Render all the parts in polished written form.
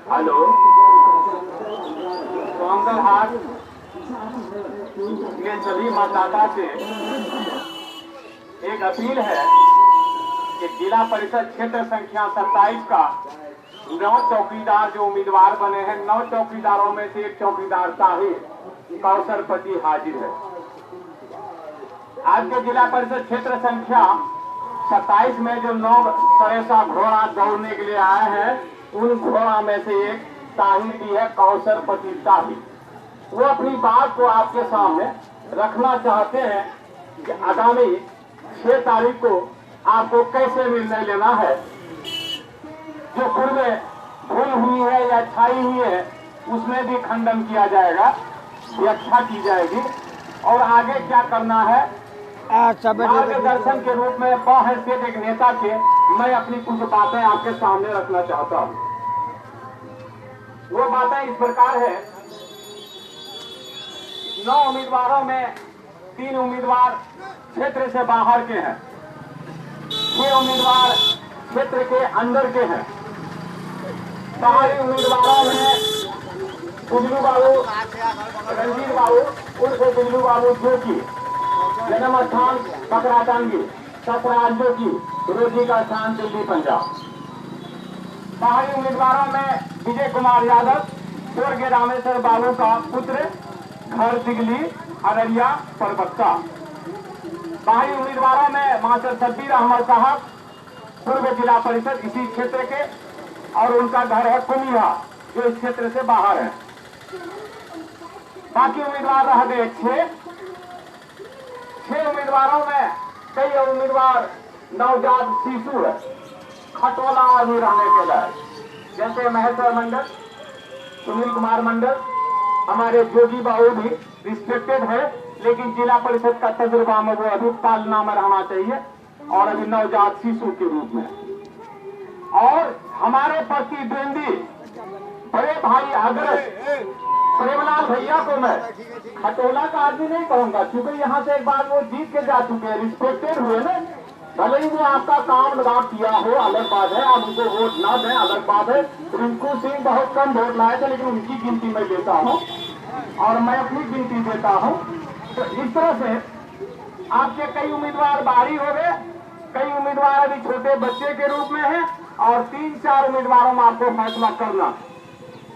Hello, स्वागत हाट के सभी मतदाता से एक अपील है कि जिला परिषद क्षेत्र संख्या 27 का 9 चौकीदार जो उम्मीदवार बने हैं, 9 चौकीदारों में से एक चौकीदार ताहिर कौसरपति हाजिर है। आज के जिला परिषद क्षेत्र संख्या 27 में जो 9 सरेसा घोड़ा दौड़ने के लिए आए हैं, उन घोड़ा में से एक ताहिर भी है, कौसरपति ताहिर। वो अपनी बात को आपके सामने रखना चाहते हैं कि आगामी 6 तारीख को आपको कैसे निर्णय लेना है। जो पूर्व में भूल हुई है या छाई हुई है, उसमें भी खंडन किया जाएगा, व्याख्या की जाएगी और आगे क्या करना है मार्गदर्शन के रूप में बहैसियत एक नेता के मैं अपनी कुछ बातें आपके सामने रखना चाहता हूँ। वो बातें इस प्रकार है, 9 उम्मीदवारों में 3 उम्मीदवार क्षेत्र से बाहर के हैं, 6 उम्मीदवार क्षेत्र के अंदर के हैं। बाहरी उम्मीदवारों में बिजलू बाबू, रणजीत बाबू उर्फ बिजलू बाबू जो की जन्म स्थान बकराटांगी, ससुराल की रोजी का स्थान दिल्ली पंजाब। बाहरी उम्मीदवारों में विजय कुमार यादव स्वर्गीय रामेश्वर बाबू का पुत्र, घर दिगली अररिया परबत्ता। बाहरी उम्मीदवारों में मास्टर शब्बीर अहमद साहब पूर्व जिला परिषद इसी क्षेत्र के और उनका घर है कुमिया जो इस क्षेत्र से बाहर है। बाकी उम्मीदवार रह गए 6 उम्मीदवारों में कई उम्मीदवार नवजात शिशु है, खटोला आदमी रहने के लिए, जैसे महेश्वर मंडल, सुनील कुमार मंडल, हमारे जोगी बाबू भी रिस्पेक्टेड है, लेकिन जिला परिषद का तजुर्बा में वो अभी पालना में रहना चाहिए और अभी नवजात शिशु के रूप में। और हमारे प्रतिद्वंदी बड़े भाई अग्रज प्रेमलाल भैया को मैं खटोला का आदमी नहीं कहूंगा, क्योंकि यहाँ से एक बार वो जीत के जा चुके हैं, रिस्पेक्टेड हुए ना। भले ही वो आपका काम लगा किया हो अलग बात है, आप उनको वोट ना दें अलग बात है। रिंकू सिंह बहुत कम वोट लाए थे, लेकिन उनकी गिनती मैं देता हूँ और मैं अपनी गिनती देता हूँ। तो इस तरह से आपके कई उम्मीदवार बाहरी हो गए, कई उम्मीदवार अभी छोटे बच्चे के रूप में हैं और 3-4 उम्मीदवारों में आपको फैसला करना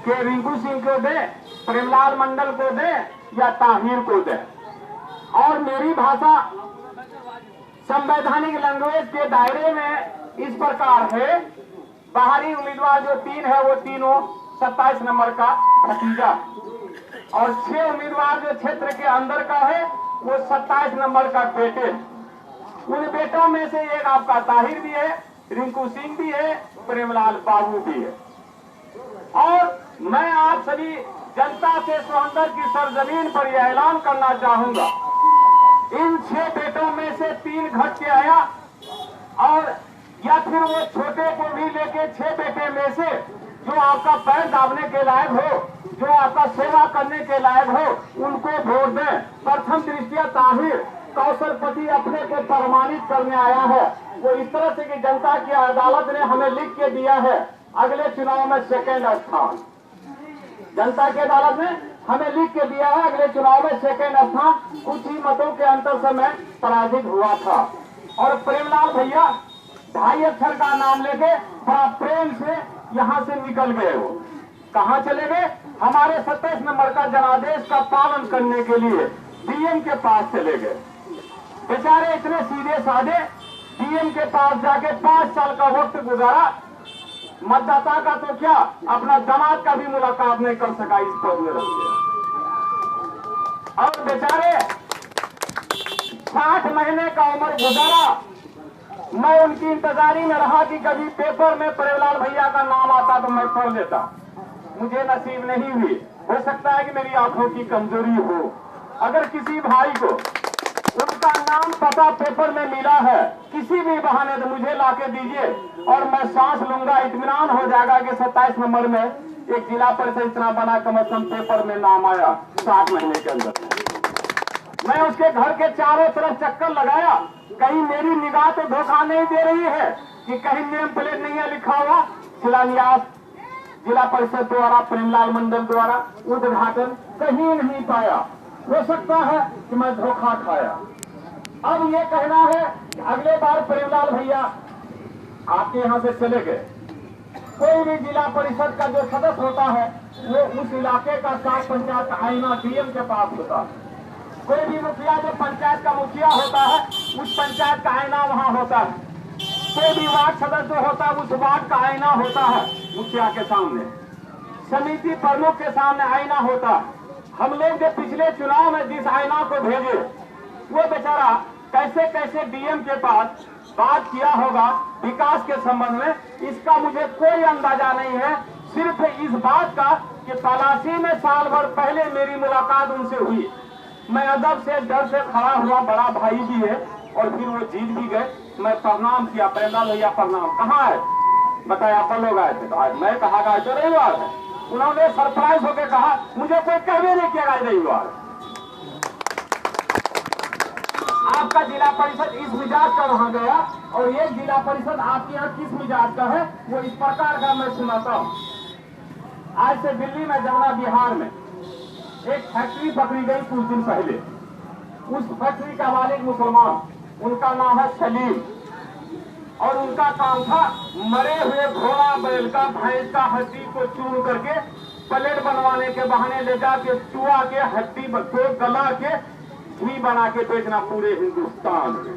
कि रिंकू सिंह को दे, प्रेमलाल मंडल को दे या ताहिर को दे। और मेरी भाषा संवैधानिक लैंग्वेज के दायरे में इस प्रकार है, बाहरी उम्मीदवार जो 3 है वो तीनों 27 नंबर का भतीजा और 6 उम्मीदवार जो क्षेत्र के अंदर का है वो 27 नंबर का बेटे। उन बेटों में से एक आपका ताहिर भी है, रिंकू सिंह भी है, प्रेमलाल बाबू भी है। और मैं आप सभी जनता से सोहंदर की सरजमीन पर यह ऐलान करना चाहूंगा, इन 6 बेटों में से 3 घट के आया और या फिर वो छोटे को भी लेके 6 बेटे में से जो आपका पैर दाबने के लायक हो, जो आपका सेवा करने के लायक हो, उनको वोट दें। प्रथम दृष्टिया ताहिर कौसरपति अपने को प्रमाणित करने आया है। वो इस तरह से कि जनता की अदालत ने हमें लिख के दिया है अगले चुनाव में 2nd स्थान, जनता की अदालत ने हमें लिख के दिया है अगले चुनाव में 2nd स्थान, कुछ ही मतों के अंतर से मैं पराजित हुआ था। और प्रेमलाल भैया 2.5 अक्षर का नाम लेके बड़ा प्रेम से यहाँ से निकल गए। वो कहाँ चले गए? हमारे 27 नंबर का जनादेश का पालन करने के लिए डीएम के पास चले गए। बेचारे इतने सीधे साधे, डीएम के पास जाके 5 साल का वक्त गुजारा, मतदाता का तो क्या अपना दामाद का भी मुलाकात नहीं कर सका इस पद में रह गया। और बेचारे 60 महीने का उम्र गुजारा, मैं उनकी इंतजारी में रहा कि कभी पेपर में प्रेमलाल भैया का नाम आता तो मैं पढ़ लेता, मुझे नसीब नहीं हुई। हो सकता है कि मेरी आंखों की कमजोरी हो। अगर किसी भाई को उनका नाम पता पेपर में मिला है किसी भी बहाने तो मुझे लाके दीजिए और मैं सांस लूंगा, इत्मीनान हो जाएगा कि 27 नंबर में एक जिला परिषद इतना बना, कम से कम पेपर में नाम आया 60 महीने के अंदर। मैं उसके घर के चारों तरफ चक्कर लगाया, कहीं मेरी निगाह तो धोखा नहीं दे रही है कि कहीं नेम प्लेट नहीं है लिखा हुआ शिलान्यास जिला परिषद द्वारा, प्रेमलाल मंडल द्वारा उद्घाटन कहीं नहीं पाया। हो सकता है कि मैं धोखा खाया। अब ये कहना है कि अगले बार प्रेमलाल भैया आपके यहाँ से चले गए, कोई भी जिला परिषद का जो सदस्य होता है वो उस इलाके का साफ पंचायत का आईना डीएम के पास होता है। कोई भी मुखिया जो पंचायत का मुखिया होता है उस पंचायत का आईना वहाँ होता है। कोई भी वार्ड सदस्य जो होता है उस वार्ड का आईना होता है मुखिया के सामने, समिति प्रमुख के सामने आईना होता है। हम लोग जो पिछले चुनाव में जिस आईना को भेजे वो बेचारा कैसे कैसे डीएम के पास बात किया होगा विकास के संबंध में, इसका मुझे कोई अंदाजा नहीं है। सिर्फ इस बात का कि पलासी में साल भर पहले मेरी मुलाकात उनसे हुई। मैं अदब से डर से खड़ा हुआ, बड़ा भाई भी है, और फिर वो जीत भी गए। मैं प्रणाम किया, प्रेमलाल भैया प्रणाम, कहाँ है? बताया आप लोग आए थे। तो आज मैं कहा आज तो रविवार है। उन्होंने सरप्राइज होकर कहा मुझे कोई कहवे नहीं किया आज रविवार। आपका जिला परिषद इस मिजाज का वहां गया और ये जिला परिषद आपके यहाँ किस मिजाज का है वो इस प्रकार का मैं सुनाता हूँ। आज से दिल्ली में जमुना बिहार में एक फैक्ट्री पकड़ी गई कुछ दिन पहले। उस फैक्ट्री का मालिक मुसलमान, उनका नाम है सलीम, और उनका काम था मरे हुए घोड़ा, बैल का, भैंस का हड्डी को चूर करके प्लेट बनवाने के बहाने ले जाके चुआ के हड्डी को गला के घी बना के बेचना पूरे हिंदुस्तान में।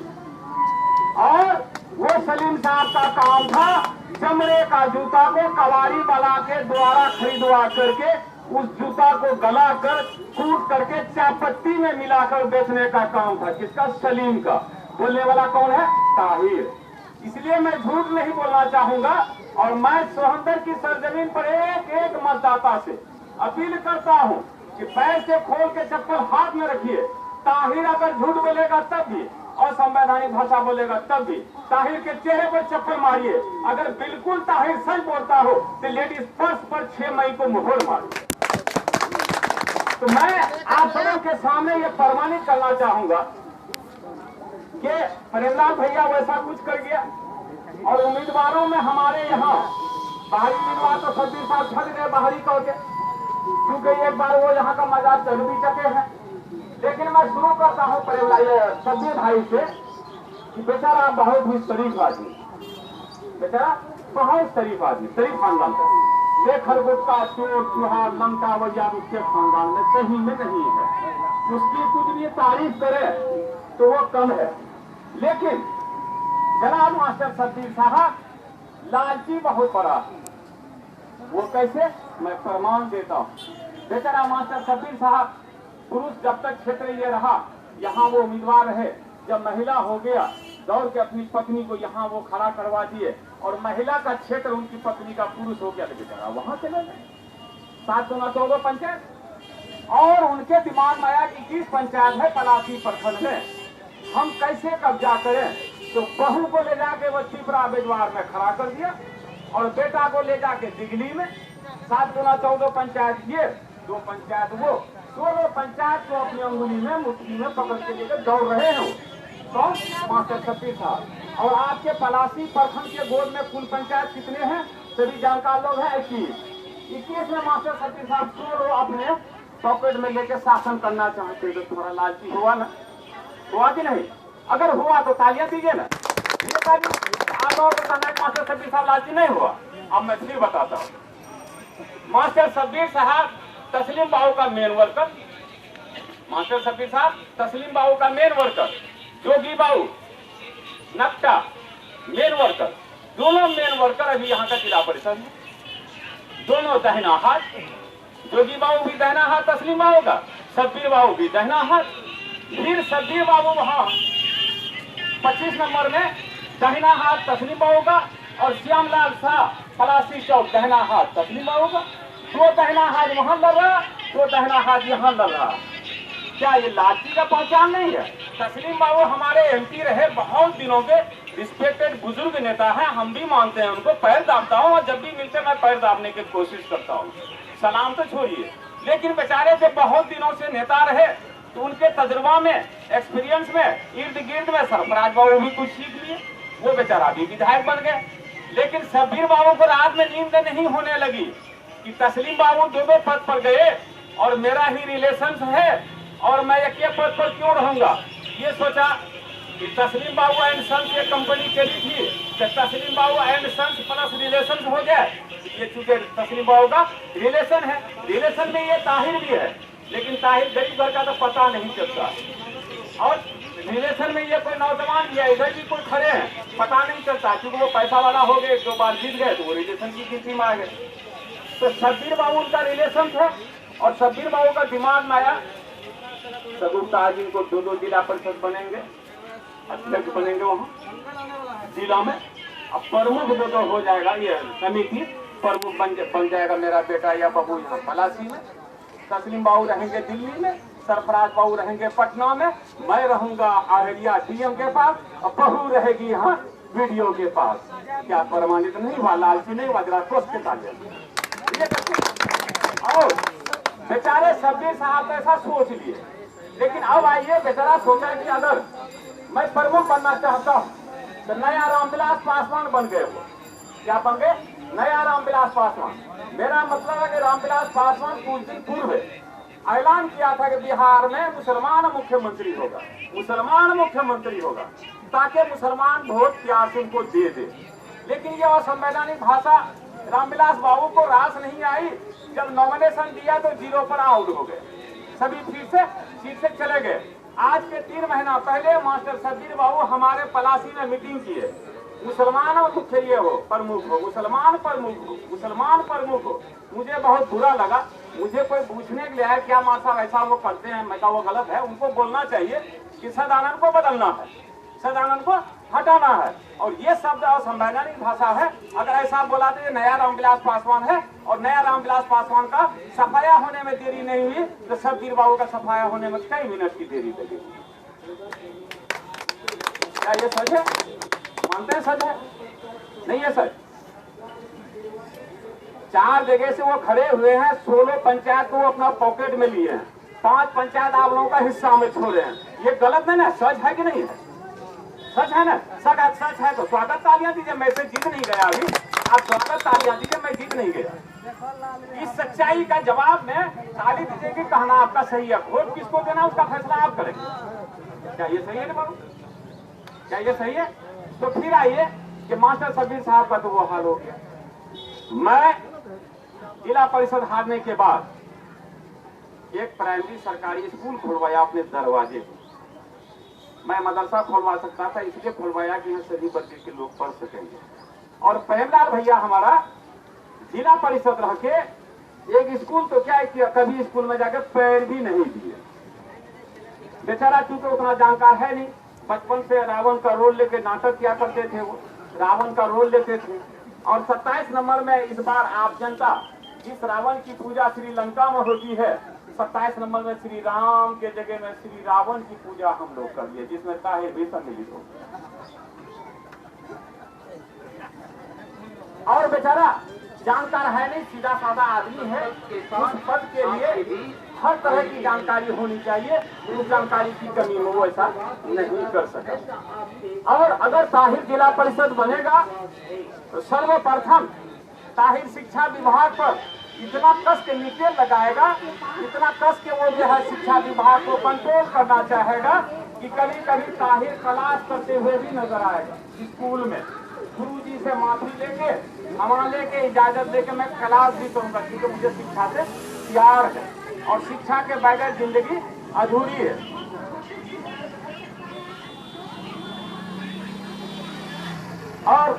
और वो सलीम साहब का काम था चमड़े का जूता को कवाड़ी वाला के द्वारा खरीदवा करके उस जूता को गला कर कूट करके चायपत्ती में मिलाकर बेचने का काम था। किसका? सलीम का। बोलने वाला कौन है? ताहिर। इसलिए मैं झूठ नहीं बोलना चाहूंगा और मैं सोहंदर की सरजमीन पर एक एक मतदाता से अपील करता हूं कि पैर से खोल के चप्पल हाथ में रखिए। ताहिर अगर झूठ बोलेगा तब भी और संवैधानिक भाषा बोलेगा तब भी ताहिर के चेहरे पर चप्पल मारिए। अगर बिल्कुल ताहिर सच बोलता हो तो लेडीज पर्स पर 6 मई को मुहर मारिए। तो मैं आप सबों के सामने ये प्रमाणित करना चाहूंगा कि प्रेमलाल भैया वैसा कुछ कर गया। और उम्मीदवारों में हमारे यहाँ बाहरी उम्मीदवार तो सब्बीर साहब छल गए बाहरी कह के, क्योंकि एक बार वो यहाँ का मजाक चल भी चुके हैं। लेकिन मैं शुरू करता हूँ सब्बीर भाई से कि बेचारा बहुत ही शरीफ आदमी, बेचारा बहुत शरीफ आदमी, शरीफ खानदान का। शेखर गुप्ता, चोर, चूहा, लंका वैया उसके खानदान में सही में नहीं है। उसकी कुछ भी तारीफ करे तो वो कम है। लेकिन जनाब मास्टर सब्बीर साहब लालची बहुत बड़ा। वो कैसे? मैं प्रमाण देता हूँ। बेचारा मास्टर सब्बीर साहब पुरुष जब तक क्षेत्र ये रहा यहाँ वो उम्मीदवार रहे, जब महिला हो गया दौड़ के अपनी पत्नी को यहाँ वो खड़ा करवा दिए और महिला का क्षेत्र उनकी पत्नी का पुरुष हो गया तो बेचारा वहां चले गए। 714 पंचायत और उनके दिमाग में आया कि 21 पंचायत है पलासी प्रखंड में, हम कैसे कब्जा करें। तो बहू को ले जाके वो चिपरा बेजवार में खड़ा कर दिया और बेटा को ले जाके दिगली में। 714 पंचायत ये, 2 पंचायत वो, 16 पंचायत को अपनी अंगुली में मुट्ठी में पकड़ के लेकर दौड़ रहे हैं। तो मास्टर सब्बीर साहब और आपके पलासी प्रखंड के गोद में कुल पंचायत कितने हैं सभी जानकार लोग हैं? 21 में मास्टर सब्बीर साहब 16 अपने पॉकेट में लेके शासन करना चाहते तो तुम्हारा लालची हुआ ना? हुआ कि नहीं? अगर हुआ तो तालियां दीजिए ना। ये ताली आप लोगों को कहना है मास्टर सब्बीर साहब लालची नहीं हुआ। अब मैं इसलिए बताता हूँ। मास्टर सब्बीर साहब तस्लीम बाबू का मेन वर्कर, मास्टर सब्बीर साहब तस्लीम बाबू का मेन वर्कर, जोगी बाबू नक्टा मेन वर्कर, दोनों मेन वर्कर अभी यहाँ का जिला परिषद में। दोनों दाहिना हाथ, जोगी बाबू भी दाहिना हाथ तस्लीम बाबू का, सब्बीर बाबू भी दाहिना हाथ। फिर सब्बीर बाबू वहाँ 25 नंबर में दाहिना हाथ तस्लीम बाबू का और श्यामलाल शाह पलासी चौक दाहिना हाथ तस्लीम बाबू का। तो दाहिना हाथ वहां लड़ रहा, तो दाहिना हाथ यहाँ लड़ रहा। क्या ये लालची का पहचान नहीं है? तस्लीम बाबू हमारे एमपी रहे, बहुत दिनों के रिस्पेक्टेड बुजुर्ग नेता हैं, हम भी मानते हैं उनको, पैर दाबता हूँ और जब भी मिलते मैं पैर दाबने की कोशिश करता हूँ, सलाम तो छोड़िए। लेकिन बेचारे जब बहुत दिनों से नेता रहे तो उनके तजुर्बा में, एक्सपीरियंस में, इर्द गिर्द में सरफराज बाबू भी कुछ सीख लिए, वो बेचारा भी विधायक बन गए। लेकिन सब्बीर बाबू को रात में नींद नहीं होने लगी कि तस्लीम बाबू दो पद पर गए और मेरा ही रिलेशन है और मैं एक पद पर क्यों रहूंगा। ये सोचा कि तस्लीम बाबू एंड सन्स एक कंपनी चली थी, तो तस्लीम बाबू एंड सन्स प्लस रिलेशन हो जाए। ये चूंकि तस्लीम बाबू का रिलेशन है, रिलेशन में ये ताहिर भी है, लेकिन ताहिर गरीब घर का तो पता नहीं चलता। और रिलेशन में ये कोई नौजवान भी है, इधर भी कोई खड़े हैं, पता नहीं चलता, क्योंकि वो पैसा वाला हो गए, 2 बार जीत गए तो वो रिलेशन की गिनती में आ गए। तो शब्बीर बाबू उनका रिलेशन था और शब्बीर बाबू का दिमाग में आया सगुफ्ता जी को 2 जिला परिषद बनेंगे, अध्यक्ष बनेंगे वहाँ जिला में, अब प्रमुख जो हो जाएगा, ये समिति प्रमुख बन जाएगा मेरा बेटा या बबू यहाँ पलासी में, तस्लीम बाबू रहेंगे दिल्ली में, सरफराज बाबू रहेंगे पटना में, मैं रहूंगा अररिया डीएम के पास और बहू रहेगी यहाँ वीडियो के पास। क्या प्रमाणित नहीं हुआ, लालची नहीं हुआ, जरा सोच के ताले। और बेचारे शब्बीर साहब ऐसा सोच लिए, लेकिन अब आइए बेचारा सोचा कि अगर मैं प्रमुख बनना चाहता हूँ तो नया रामविलास पासवान बन गए। वो क्या बन गए? नया रामविलास पासवान। मेरा मतलब है कि रामविलास पासवान कुछ दिन पूर्व ऐलान किया था कि बिहार में मुसलमान मुख्यमंत्री होगा, मुसलमान मुख्यमंत्री होगा, ताकि मुसलमान वोट प्यार से उनको दे दे। लेकिन यह असंवैधानिक भाषा रामविलास बाबू को रास नहीं आई। जब नॉमिनेशन दिया तो 0 पर आउट हो गए, सभी फिर से सीट से चले गए। आज के 3 महीना पहले मास्टर शब्बीर बाबू हमारे पलासी में मीटिंग किए, मुसलमान मुख्य ये हो प्रमुख हो, मुसलमान प्रमुख हो, मुसलमान प्रमुख हो। मुझे बहुत बुरा लगा। मुझे कोई पूछने के लिए है क्या मासा ऐसा वो करते हैं, मैं कहा वो गलत है। उनको बोलना चाहिए कि सदानंद को बदलना है, सदानंद को हटाना है, और ये शब्द असंवैधानिक भाषा है। अगर ऐसा बोला तो ये नया रामविलास पासवान है, और नया रामविलास पासवान का सफाया होने में देरी नहीं हुई तो शब्बीर बाबू का सफाया होने में कई मिनट की देरी लगी। क्या ये सच है? मानते हैं सच है? नहीं है सच। 4 जगह से वो खड़े हुए हैं, 16 पंचायत को वो अपना पॉकेट में लिए हैं, 5 पंचायत आप लोगों का हिस्सा में छोड़े हैं। ये गलत है ना? सच है कि नहीं है? सच है ना? सच है तो स्वागत तालियां दीजिए। मैं से जीत नहीं गया अभी, आप स्वागत तालियां दीजिए, मैं जीत नहीं गया। इस सच्चाई का जवाब में ताली दीजिए कि कहना आपका सही है। वोट किसको देना उसका फैसला आप करेंगे। क्या ये सही है ना बाबू? क्या ये सही है? तो फिर आइए कि मास्टर शब्बीर साहब का तो वो हाल हो गया। मैं जिला परिषद हारने के बाद एक प्राइमरी सरकारी स्कूल खुलवाया अपने दरवाजे पर। मैं मदरसा खुलवा सकता था, इसलिए खुलवाया कि यहाँ सभी बच्चे के लोग पढ़ सकेंगे। और प्रेमलाल भैया हमारा जिला परिषद रह के एक स्कूल तो क्या किया, कभी स्कूल में जाकर पैर भी नहीं दिए। बेचारा चूंकि उतना जानकार है नहीं, बचपन से रावण का रोल लेके नाटक किया करते थे, वो रावण का रोल लेते थे। और 27 नंबर में इस बार आप जनता जिस रावण की पूजा श्रीलंका में होती है, 27 नंबर में श्री राम के जगह में श्री रावण की पूजा हम लोग कर लिए, जिसमें ताहिर भी सम्मिलित हो। और बेचारा जानकार है नहीं, सीधा साधा आदमी है। उस पद के लिए हर तरह की जानकारी होनी चाहिए, उस जानकारी की कमी हो वो ऐसा नहीं कर सका। और अगर ताहिर जिला परिषद बनेगा तो सर्वप्रथम ताहिर शिक्षा विभाग पर इतना कस के नीचे लगाएगा, इतना कस के वो जो है शिक्षा विभाग को कंट्रोल करना चाहेगा कि कभी कभी ताहिर क्लास करते हुए भी नजर आएगा स्कूल में। गुरुजी से माफी लेके, क्षमा लेके, इजाजत लेके मैं क्लास भी करूंगा, क्योंकि मुझे शिक्षा से प्यार है और शिक्षा के बगैर जिंदगी अधूरी है। और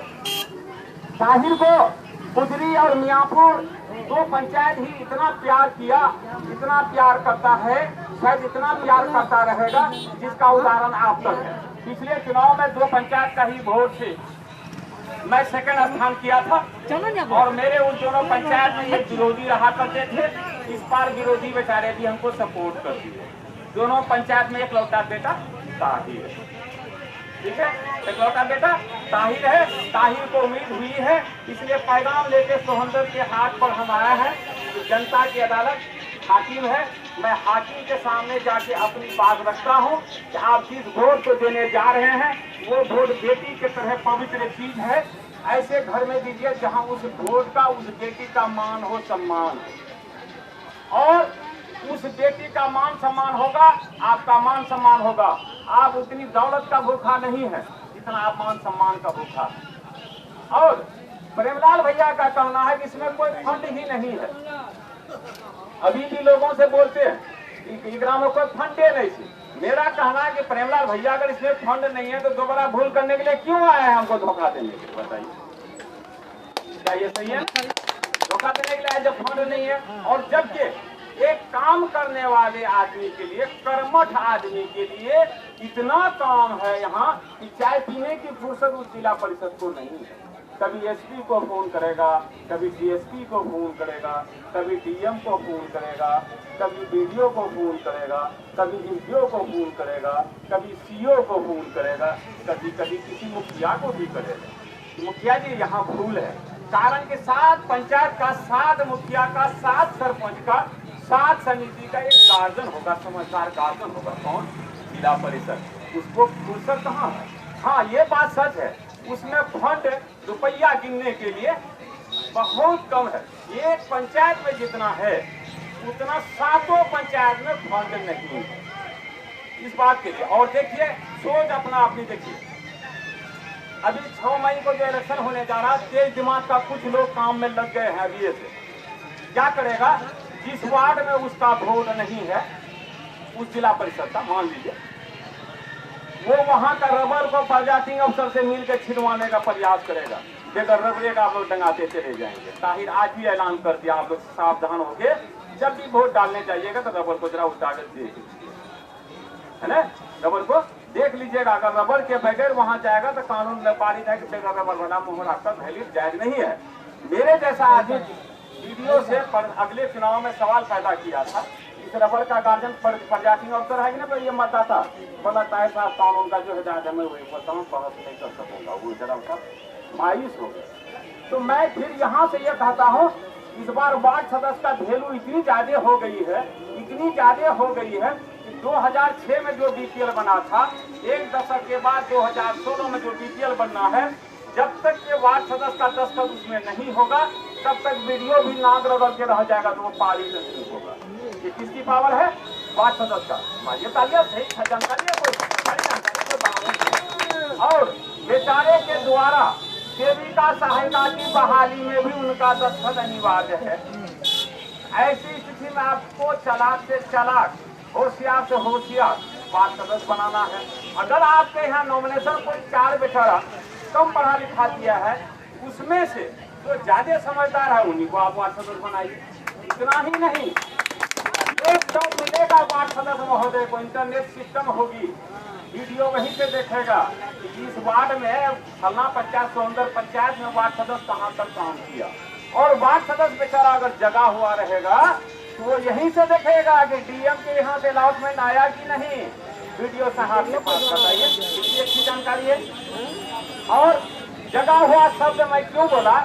ताहिर को गुजरी और मियापुर 2 पंचायत ही इतना प्यार किया, इतना प्यार करता है, शायद इतना प्यार करता रहेगा जिसका उदाहरण आप तक है। पिछले चुनाव में 2 पंचायत का ही वोट से मैं सेकंड स्थान किया था, और मेरे उन दोनों पंचायत में एक विरोधी रहा करते थे। इस बार विरोधी बेचारे भी हमको सपोर्ट कर दिए। दोनों पंचायत में एक लौटा बेटा ताहिर है, ठीक है, एक लौटा बेटा ताहिर है। ताहिर को उम्मीद हुई है, इसलिए पैगाम लेके सोहंदर के हाथ पर हम आया है। जनता की अदालत हाकिम है, मैं हाकिम के सामने जाके अपनी बात रखता हूँ कि आप जिस वोट को देने जा रहे हैं वो वोट बेटी के तरह पवित्र चीज है। ऐसे घर में दीजिए जहां उस वोट का, उस बेटी का मान हो, सम्मान हो। और उस बेटी का मान सम्मान होगा, आपका मान सम्मान होगा। आप उतनी दौलत का भूखा नहीं है जितना आप मान सम्मान का भूखा है। और प्रेमलाल भैया का कहना है कि इसमें कोई फंड ही नहीं है। अभी भी लोगों से बोलते हैं कि ग्राम में कोई फंडे नहीं थी। मेरा कहना है कि प्रेमलाल भैया अगर इसमें फंड नहीं है तो दोबारा भूल करने के लिए क्यों आए हैं हमको धोखा देने के लिए? बताइए, क्या ये सही है? धोखा देने के लिए जब फंड नहीं है, और जबकि एक काम करने वाले आदमी के लिए, कर्मठ आदमी के लिए इतना काम है यहाँ कि चाय पीने की फुर्सत उस जिला परिषद को नहीं है। कभी एसपी को फोन करेगा, कभी डीएसपी को फोन करेगा, कभी डीएम को फोन करेगा, कभी बीडीओ को फोन करेगा, कभी एसडीओ को फोन करेगा, कभी सीओ को फोन करेगा, कभी कभी किसी मुखिया को भी करेगा। मुखिया जी यहाँ भूल है, कारण के 7 पंचायत का, 7 मुखिया का, 7 सरपंच का, 7 समिति का एक गार्जियन होगा, समझदार गार्जियन होगा। कौन? जिला परिषद। उसको फुर्सत कहाँ है? हाँ, ये बात सच है, उसमें फंड रुपया गिनने के लिए बहुत कम है। एक पंचायत में जितना है उतना 7 पंचायत में फंड नहीं है इस बात के लिए। और देखिए, सोच अपना अपनी देखिए, अभी 6 मई को जो इलेक्शन होने जा रहा है, तेज दिमाग का कुछ लोग काम में लग गए हैं अभी से। क्या करेगा? जिस वार्ड में उसका वोट नहीं है, उस जिला परिषद का, मान लीजिए, वो वहां का रबर को प्रजातिंग अफसर से मिलकर छिड़वाने का प्रयास करेगा। बेगर रबरे का आप लोग टंगाते चले जाएंगे। ताहिर आज भी ऐलान कर दिया, आप लोग सावधान होके जब भी वोट डालने जाइएगा तो रबर को जरा उल्टा कर देख लीजिए, है ना? रबर को देख लीजिएगा। अगर रबर के बगैर वहां जाएगा तो कानून में पारित है कि बेगर रबर वाला मोहर आपका वैलिड जायज नहीं है। मेरे जैसा आदमी वीडियो से अगले चुनाव में सवाल पैदा किया था, इस रबर का गार्जियन प्रजाति अफसर है कि ना, तो ये मतदाता बोला ताहिर साहब कानून का जो हिदायत है मैं वही बताऊँ, बहस नहीं कर सकूंगा। वो जरा उसका मायूस हो गया। तो मैं फिर यहाँ से ये कहता हूँ, इस बार वार्ड सदस्य का वैल्यू इतनी ज्यादा हो गई है, इतनी ज्यादा हो गई है कि 2006 में जो बीपीएल बना था, एक दशक के बाद 2016 में जो बीपीएल बनना है, जब तक के वार्ड सदस्य का दस्तखत उसमें नहीं होगा तब तक वीडियो भी नाक रगड़ के रह जाएगा, तो वो पारित नहीं होगा। ये किसकी पावर है? वार्ड सदस्य का। मानिए तालियां, सही जानकारी है, कोई जानकारी। और बेचारे के द्वारा सेविका सहायता की बहाली में भी उनका दस्तखत अनिवार्य है। ऐसी स्थिति में आपको चालाक से चालाक, होशियार से होशियार वार्ड सदस्य बनाना है। अगर आपके यहाँ नॉमिनेशन कोई 4 बेचारा कम पढ़ा लिखा दिया है, उसमें से जो ज्यादा समझदार है उन्हीं को आप वार्ड सदस्य बनाइए। इतना ही नहीं, एक जॉब मिलेगा वार्ड सदस्य महोदय को, इंटरनेट सिस्टम होगी, वीडियो वहीं पे देखेगा कि इस वार्ड में फलना पंचायत, सोनदर पंचायत में वार्ड सदस्य कहाँ तक काम किया। और वार्ड सदस्य बेचारा अगर जगा हुआ रहेगा तो वो यहीं से देखेगा कि डीएम के यहाँ से अलॉटमेंट आया कि नहीं, वीडियो साहब के पास बताइए। ये अच्छी जानकारी है। और जगा हुआ शब्द मैं क्यों बोला?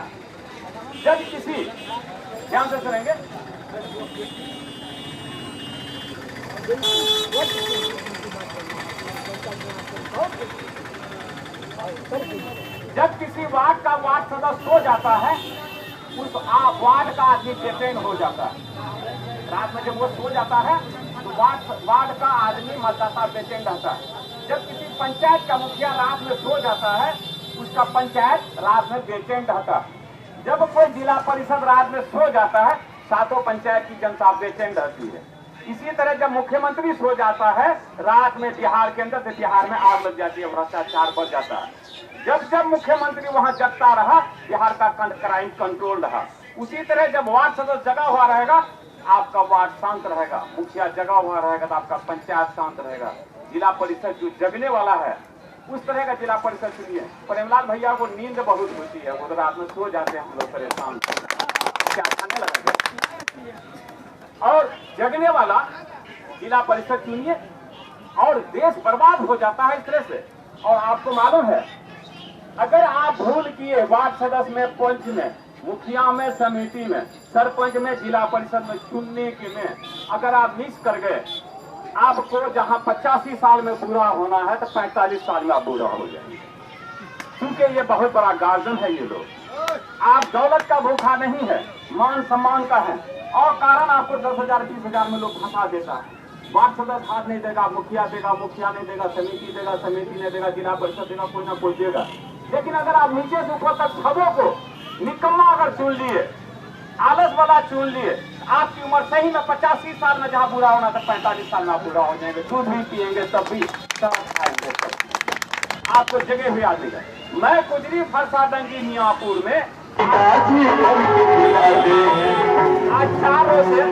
जब किसी, ध्यान से सुनेंगे, जब किसी वार्ड का वार्ड सदस्य सो जाता है, उस वार्ड का आदमी डिपेंड हो जाता है। रात में जब वो सो जाता है तो वार्ड का आदमी मतदाता बेचैन रहता है। जब किसी पंचायत का मुखिया रात में सो जाता है, उसका पंचायत रात में बेचैन रहता है। जब कोई जिला परिषद रात में सो जाता है, 7 पंचायत की जनता बेचैन रहती है। इसी तरह जब मुख्यमंत्री सो जाता है रात में बिहार के अंदर, तो बिहार में आग लग जाती है, भ्रष्टाचार बढ़ जाता है। जब जब मुख्यमंत्री वहां जगता रहा, बिहार का क्राइम कंट्रोल रहा। उसी तरह जब वार्ड सदस्य जगा हुआ रहेगा, आपका वार्ड शांत रहेगा। मुखिया जगा हुआ रहेगा तो आपका पंचायत शांत रहेगा। जिला परिषद जो जगने वाला है, उस तरह का जिला परिषद चुनिए। प्रेमलाल भैया को नींद बहुत होती है, वो रात में सो जाते हैं, हम लोग परेशान क्या खाने लगा। और जगने वाला जिला परिषद चुनिए, और देश बर्बाद हो जाता है इस तरह से। और आपको मालूम है, अगर आप भूल किए वार्ड सदस्य में, पंच में, मुखिया में, समिति में, सरपंच में, जिला परिषद में चुनने के में अगर आप मिस कर गए, आपको जहां 85 साल में पूरा होना है तो 45 साल में आप पूरा हो जाएंगे। क्योंकि के ये बहुत बड़ा गार्जियन है ये लोग। आप दौलत का भूखा नहीं है, मान सम्मान का है, और कारण आपको 10,000 20,000 में लोग फंसा देता है। वार्ड सदस्य हाथ नहीं देगा, मुखिया देगा, मुखिया नहीं देगा, समिति देगा, समिति नहीं देगा, जिला परिषद देगा, कोई ना कोई देगा। लेकिन अगर आप नीचे से ऊपर तक सबों को निकम्मा अगर चुन लिए, आलस वाला चुन लिए, आपकी उम्र सही में 85 साल में जहाँ पूरा होना था 45 साल में आप पूरा हो जाएंगे। दूध भी पिएंगे तब भी, सब खाएंगे तब भी। आपको जगह भी आ जाएगा। मैं गुजरी फरसाडंगी मियाँपुर में आज 4 रोज से,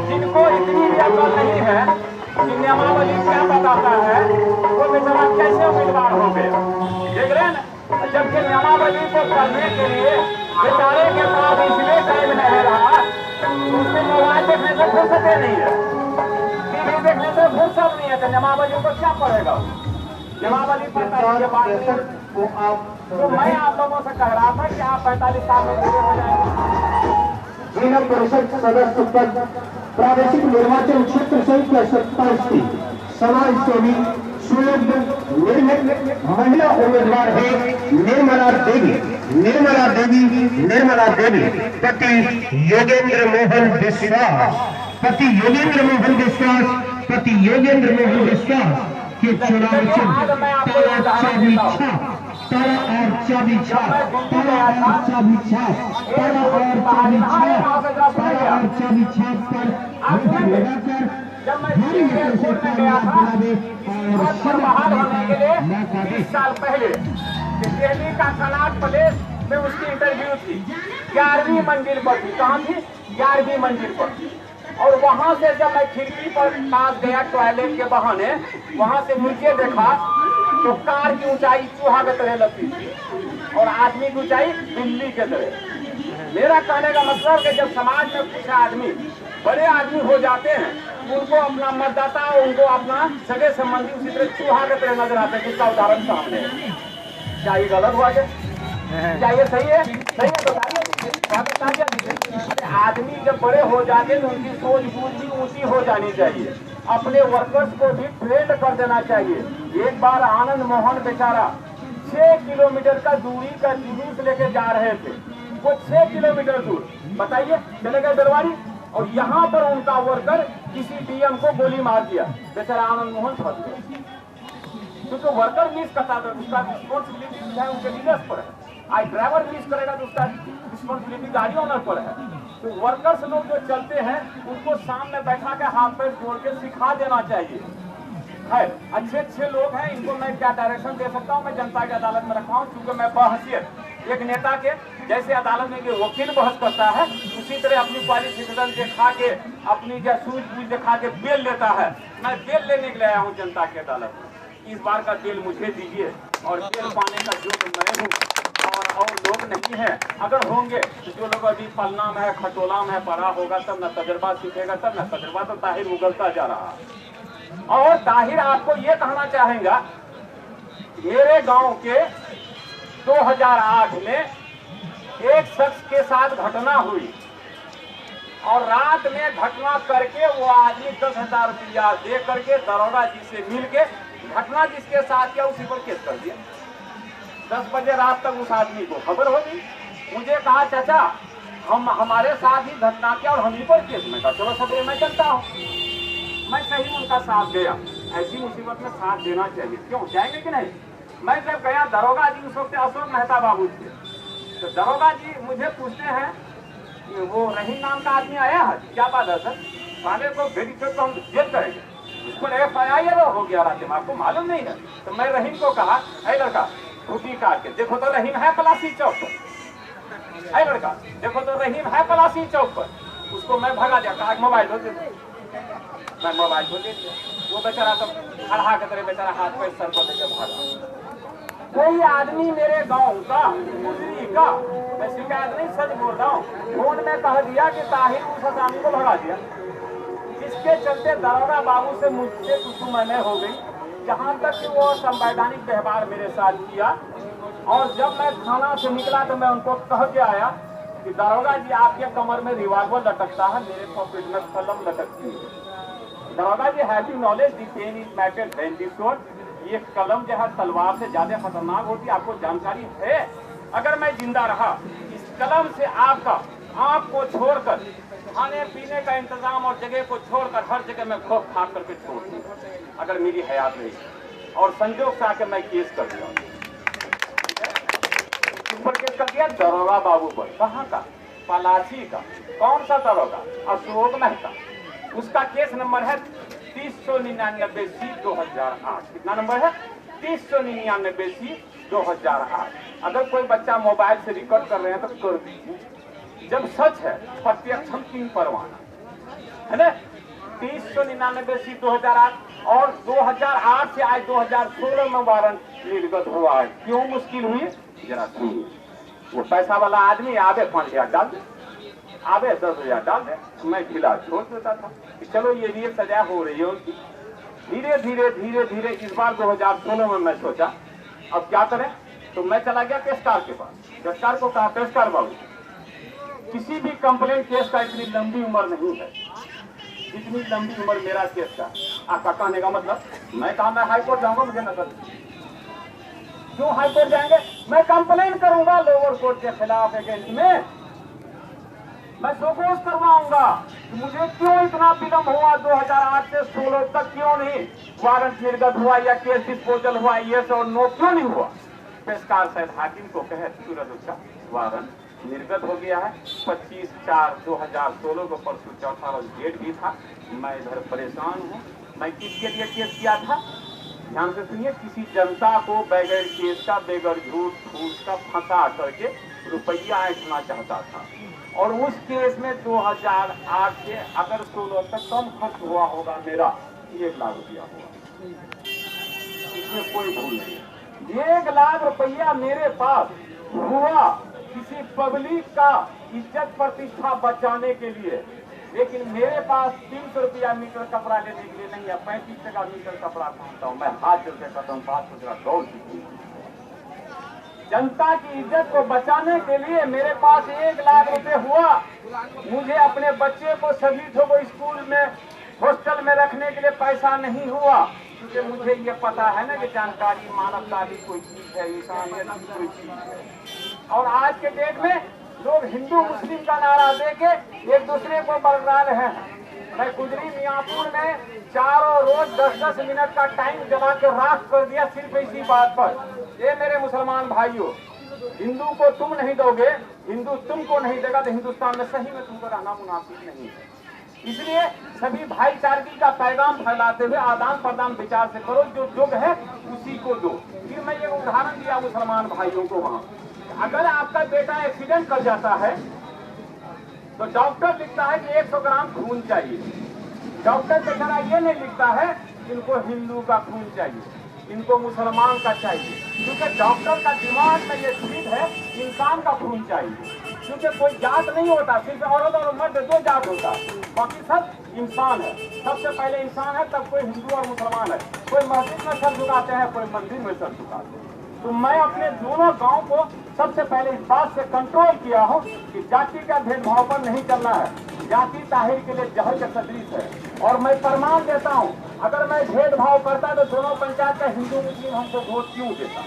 जिनको इतनी भी अकल नहीं है कि नियमावली क्या बताता है, वो बेचारा कैसे उम्मीदवार हो गए। देख रहे हैं, जबकि नियमावली को करने के लिए बेचारे के पास इसलिए टाइम नहीं रहा, उसमें मोबाइल देखने से फुर्सत नहीं है, टीवी देखने से फुर्सत नहीं है, तो नियमावली को क्या पड़ेगा? नियमावली पढ़ता है बात। तो मैं आप लोगों से कह रहा था कि आप 45 साल में पूरे हो जाएंगे। जिला परिषद सदस्य पद प्रादेशिक निर्वाचन क्षेत्र संख्या 27 की समाज सेवी सुयोग्य निर्मित महिला उम्मीदवार है निर्मला देवी। पति योगेंद्र मोहन विश्वास के चुनाव जब मैं एयरपोर्ट में गया था पर बहाल होने के लिए 20 साल पहले, दिल्ली का कनाट प्लेस में उसकी इंटरव्यू थी। 11वीं मंजिल पर थी। कहाँ थी? 11वीं मंजिल पर। और वहां से जब मैं खिड़की पर पास गया टॉयलेट के बहाने, वहां से नीचे देखा तो कार की ऊंचाई चूहा की तरह लगती थी और आदमी की ऊंचाई बिल्ली के तरह। मेरा कहने का मतलब कि जब समाज में कुछ आदमी बड़े आदमी हो जाते हैं, उनको अपना मतदाता, उनको अपना सगे संबंधी उसी तरह चूहा की तरह नजर आते हैं, जिसका उदाहरण सामने है। क्या ये गलत हुआ? क्या ये सही है? सही है बताइए। आदमी जब बड़े हो जाते हैं तो उनकी सोच बूझ भी ऊंची हो जानी चाहिए। अपने वर्कर्स को भी ट्रेंड कर देना चाहिए। एक बार आनंद मोहन बेचारा 6 किलोमीटर का दूरी का जुलूस लेके जा रहे थे। वो 6 किलोमीटर दूर बताइए चले गए दरबारी, और यहाँ पर उनका वर्कर किसी डीएम को गोली मार दिया। बेचारा आनंद मोहन फंस गए, क्योंकि वर्कर मिस करता था, उसका रिस्पॉन्सिबिलिटी है उनके लीडर्स पर है। आज ड्राइवर मिस करेगा तो उसका रिस्पॉन्सिबिलिटी गाड़ी ओनर पर है। तो वर्कर्स लोग जो चलते हैं उनको सामने बैठा के हाथ पैर जोड़ के सिखा देना चाहिए। है अच्छे लोग हैं, इनको मैं क्या डायरेक्शन दे सकता हूँ? मैं जनता की अदालत में रखा हूँ, क्योंकि मैं बहसियत एक नेता के, जैसे अदालत में वकील बहस करता है उसी तरह अपनी क्वालिफिकेशन दिखा के, अपनी सूझबूझ दिखा के बेल लेता है। मैं बेल लेने के लिए आया हूँ जनता की अदालत में। इस बार का बेल मुझे दीजिए, और बेल पाने का जो मैं हूँ और लोग नहीं है। अगर होंगे तो जो लोग अभी पलना में है, खटोला में पड़ा होगा, तब न तजर्बा सीखेगा, तब न तजर्बा तो ताहिर उगलता जा रहा है। और ताहिर आपको ये कहना चाहेगा, मेरे गांव के 2008 में एक शख्स के साथ घटना हुई, और रात में घटना करके वो आदमी 10,000 रुपया दे करके दरोगा जी से मिल के घटना जिसके साथ किया उसी पर केस कर दिया। 10 बजे रात तक उस आदमी को खबर होगी। मुझे कहा चाचा हमारे साथ ही घटना किया और हम ही पर केस में, कहा चलो सवेरे मैं चलता हूँ। मैं सही उनका साथ गया। ऐसी मुसीबत में साथ देना चाहिए, क्यों जाएंगे कि नहीं? मैं जब गया, दरोगा जी उस वक्त अशोक मेहता बाबू थे, तो दरोगा जी मुझे पूछते हैं वो रहीम नाम का आदमी आया है, क्या बात है सर? साले को वेरीफाई तो हम जेल करेंगे, उसको FIR हो गया रात में, आपको मालूम नहीं है? तो मैं रहीम को कहा, ऐ लड़का छुट्टी काट के देखो तो रहीम है पलासी चौक पर। ऐ लड़का देखो तो रहीम है पलासी चौक पर। उसको मैं भगा दिया, कहा मोबाइल दो, मैं मोबाइल को दे दिया। वो बेचारा तो खड़ा के तरह बेचारा हाथ पैर सर को लेकर भागा। कोई आदमी मेरे गांव का गुजरी का, मैं शिकायत नहीं सच बोल रहा हूँ, फोन में कह दिया कि ताहिर उस आदमी को भगा दिया, जिसके चलते दरोगा बाबू से मुझसे दुश्मनी हो गई। जहाँ तक कि वो संवैधानिक व्यवहार मेरे साथ किया। और जब मैं थाना से निकला तो मैं उनको कह के आया कि दरोगा जी आपके कमर में रिवॉल्वर लटकता है, मेरे पॉकेट में कलम लटकती है। दरोगा ji have you knowledge the pen is matter when this shot, ये कलम जो है तलवार से ज्यादा खतरनाक होती है, आपको जानकारी है। अगर मैं जिंदा रहा, इस कलम से आपका आंख को छोड़कर खाने पीने का इंतजाम और जगह को छोड़कर हर जगह मैं खौफ खा करके छोड़ दूँ, अगर मेरी हयात रही। और संजोग से आके मैं केस कर दिया, ऊपर केस कर दिया दरोगा बाबू पर। कहाँ का? पलाची का। कौन सा दरोगा? अशोक मेहता। उसका केस नंबर है 3099/2008। कितना नंबर है? 3099/2008। अगर कोई बच्चा मोबाइल से रिकॉर्ड कर रहे हैं तो कर दीजिए। जब सच है प्रत्यक्षम किंग परवाना है ना। 3099/2008 और 2008 से आज 2016 में वारंट निर्गत हुआ है। क्यों मुश्किल हुई? जरा सुनिए। वो पैसा वाला आदमी आवे 5,000 डाल दे, आवे 10,000 डाल दे, मैं खिला छोड़ देता था कि चलो ये लिए सजा हो रही है उसकी। धीरे धीरे धीरे धीरे इस बार 2016 में मैं सोचा अब क्या करें, तो मैं चला गया केसकार के पास। केसकार को कहा, केसकार बाबू किसी भी कंप्लेंट केस का इतनी लंबी उम्र नहीं है, इतनी लंबी उम्र मेरा केस का। आपका कहने का मतलब? मैं कहा मैं हाईकोर्ट जाऊंगा, मुझे नजर। क्यों हाईकोर्ट जाएंगे? मैं कंप्लेंट करूंगा लोअर कोर्ट के खिलाफ अगेंस्ट में, मैं शोकोज करवाऊंगा। मुझे क्यों इतना विलंब हुआ? 2008 से 16 तक क्यों नहीं वारंट निर्गत हुआ या केस डिस्पोजल हुआ? यस और नो क्यों नहीं हुआ? पेशकार शायद हाकिम को कहे तुरंत उसका वारंट निर्गत हो गया है। 25/4/2016 को परसों चौथा रोज डेट भी था। मैं इधर परेशान हूँ। मैं किसके लिए केस किया था? ध्यान से सुनिए। किसी जनता को बगैर केस का, बगैर झूठ फूस का फंसा करके रुपया ऐंठना चाहता था। और उस केस में 2008 से अगर 16 तक कम खर्च हुआ होगा मेरा 1 लाख रुपया हुआ। इसमें कोई भूल नहीं। 1 लाख रुपया मेरे पास हुआ किसी पब्लिक का इज्जत प्रतिष्ठा बचाने के लिए। लेकिन मेरे पास 300 रुपया मीटर कपड़ा लेने के लिए नहीं है। 35 टका मीटर कपड़ा पहनता हूँ मैं, हाथ चल के कदम 500 टका दौड़ चुकी हूँ। जनता की इज्जत को बचाने के लिए मेरे पास 1 लाख रुपए हुआ। मुझे अपने बच्चे को सभी को स्कूल में हॉस्टल में रखने के लिए पैसा नहीं हुआ, क्योंकि मुझे ये पता है ना कि जानकारी मानवता भी कोई चीज है, इंसानियत भी कोई चीज है। और आज के डेट में लोग हिंदू मुस्लिम का नारा देके एक दूसरे को बरगला रहे हैं। मैं गुजरी मियाँपुर में चारों रोज 10-10 मिनट का टाइम जमा के राख कर दिया सिर्फ इसी बात पर। ये मेरे मुसलमान भाइयों, हिंदू को तुम नहीं दोगे, हिंदू तुमको नहीं देगा, तो हिंदुस्तान में सही में तुमको रहना मुनासिब नहीं है। इसलिए सभी भाईचारगी का पैगाम फैलाते हुए आदान प्रदान विचार से करो, जो जोग है उसी को दो। फिर मैं ये उदाहरण दिया मुसलमान भाइयों को, वहाँ अगर आपका बेटा एक्सीडेंट कर जाता है तो डॉक्टर लिखता है कि 100 ग्राम खून चाहिए। डॉक्टर बेचारा ये नहीं लिखता है इनको हिंदू का खून चाहिए, इनको मुसलमान का चाहिए, क्योंकि डॉक्टर का दिमाग में ये स्थित है इंसान का खून चाहिए। क्योंकि कोई जात नहीं होता, सिर्फ औरत और मर्द 2 जात होता है, बाकी सब इंसान है। सबसे पहले इंसान है, तब कोई हिंदू और मुसलमान है। कोई मस्जिद में सर झुकाते हैं, कोई मंदिर में सर झुकाते हैं। तो मैं अपने दोनों गांव को सबसे पहले इस बात से कंट्रोल किया हूं कि जाति का भेदभाव पर नहीं चलना है। जाति ताहिर के लिए जहर के सदृश है। और मैं प्रमाण देता हूं, अगर मैं भेदभाव करता तो दोनों पंचायत का हिंदू मुस्लिम हमको वोट क्यों देता?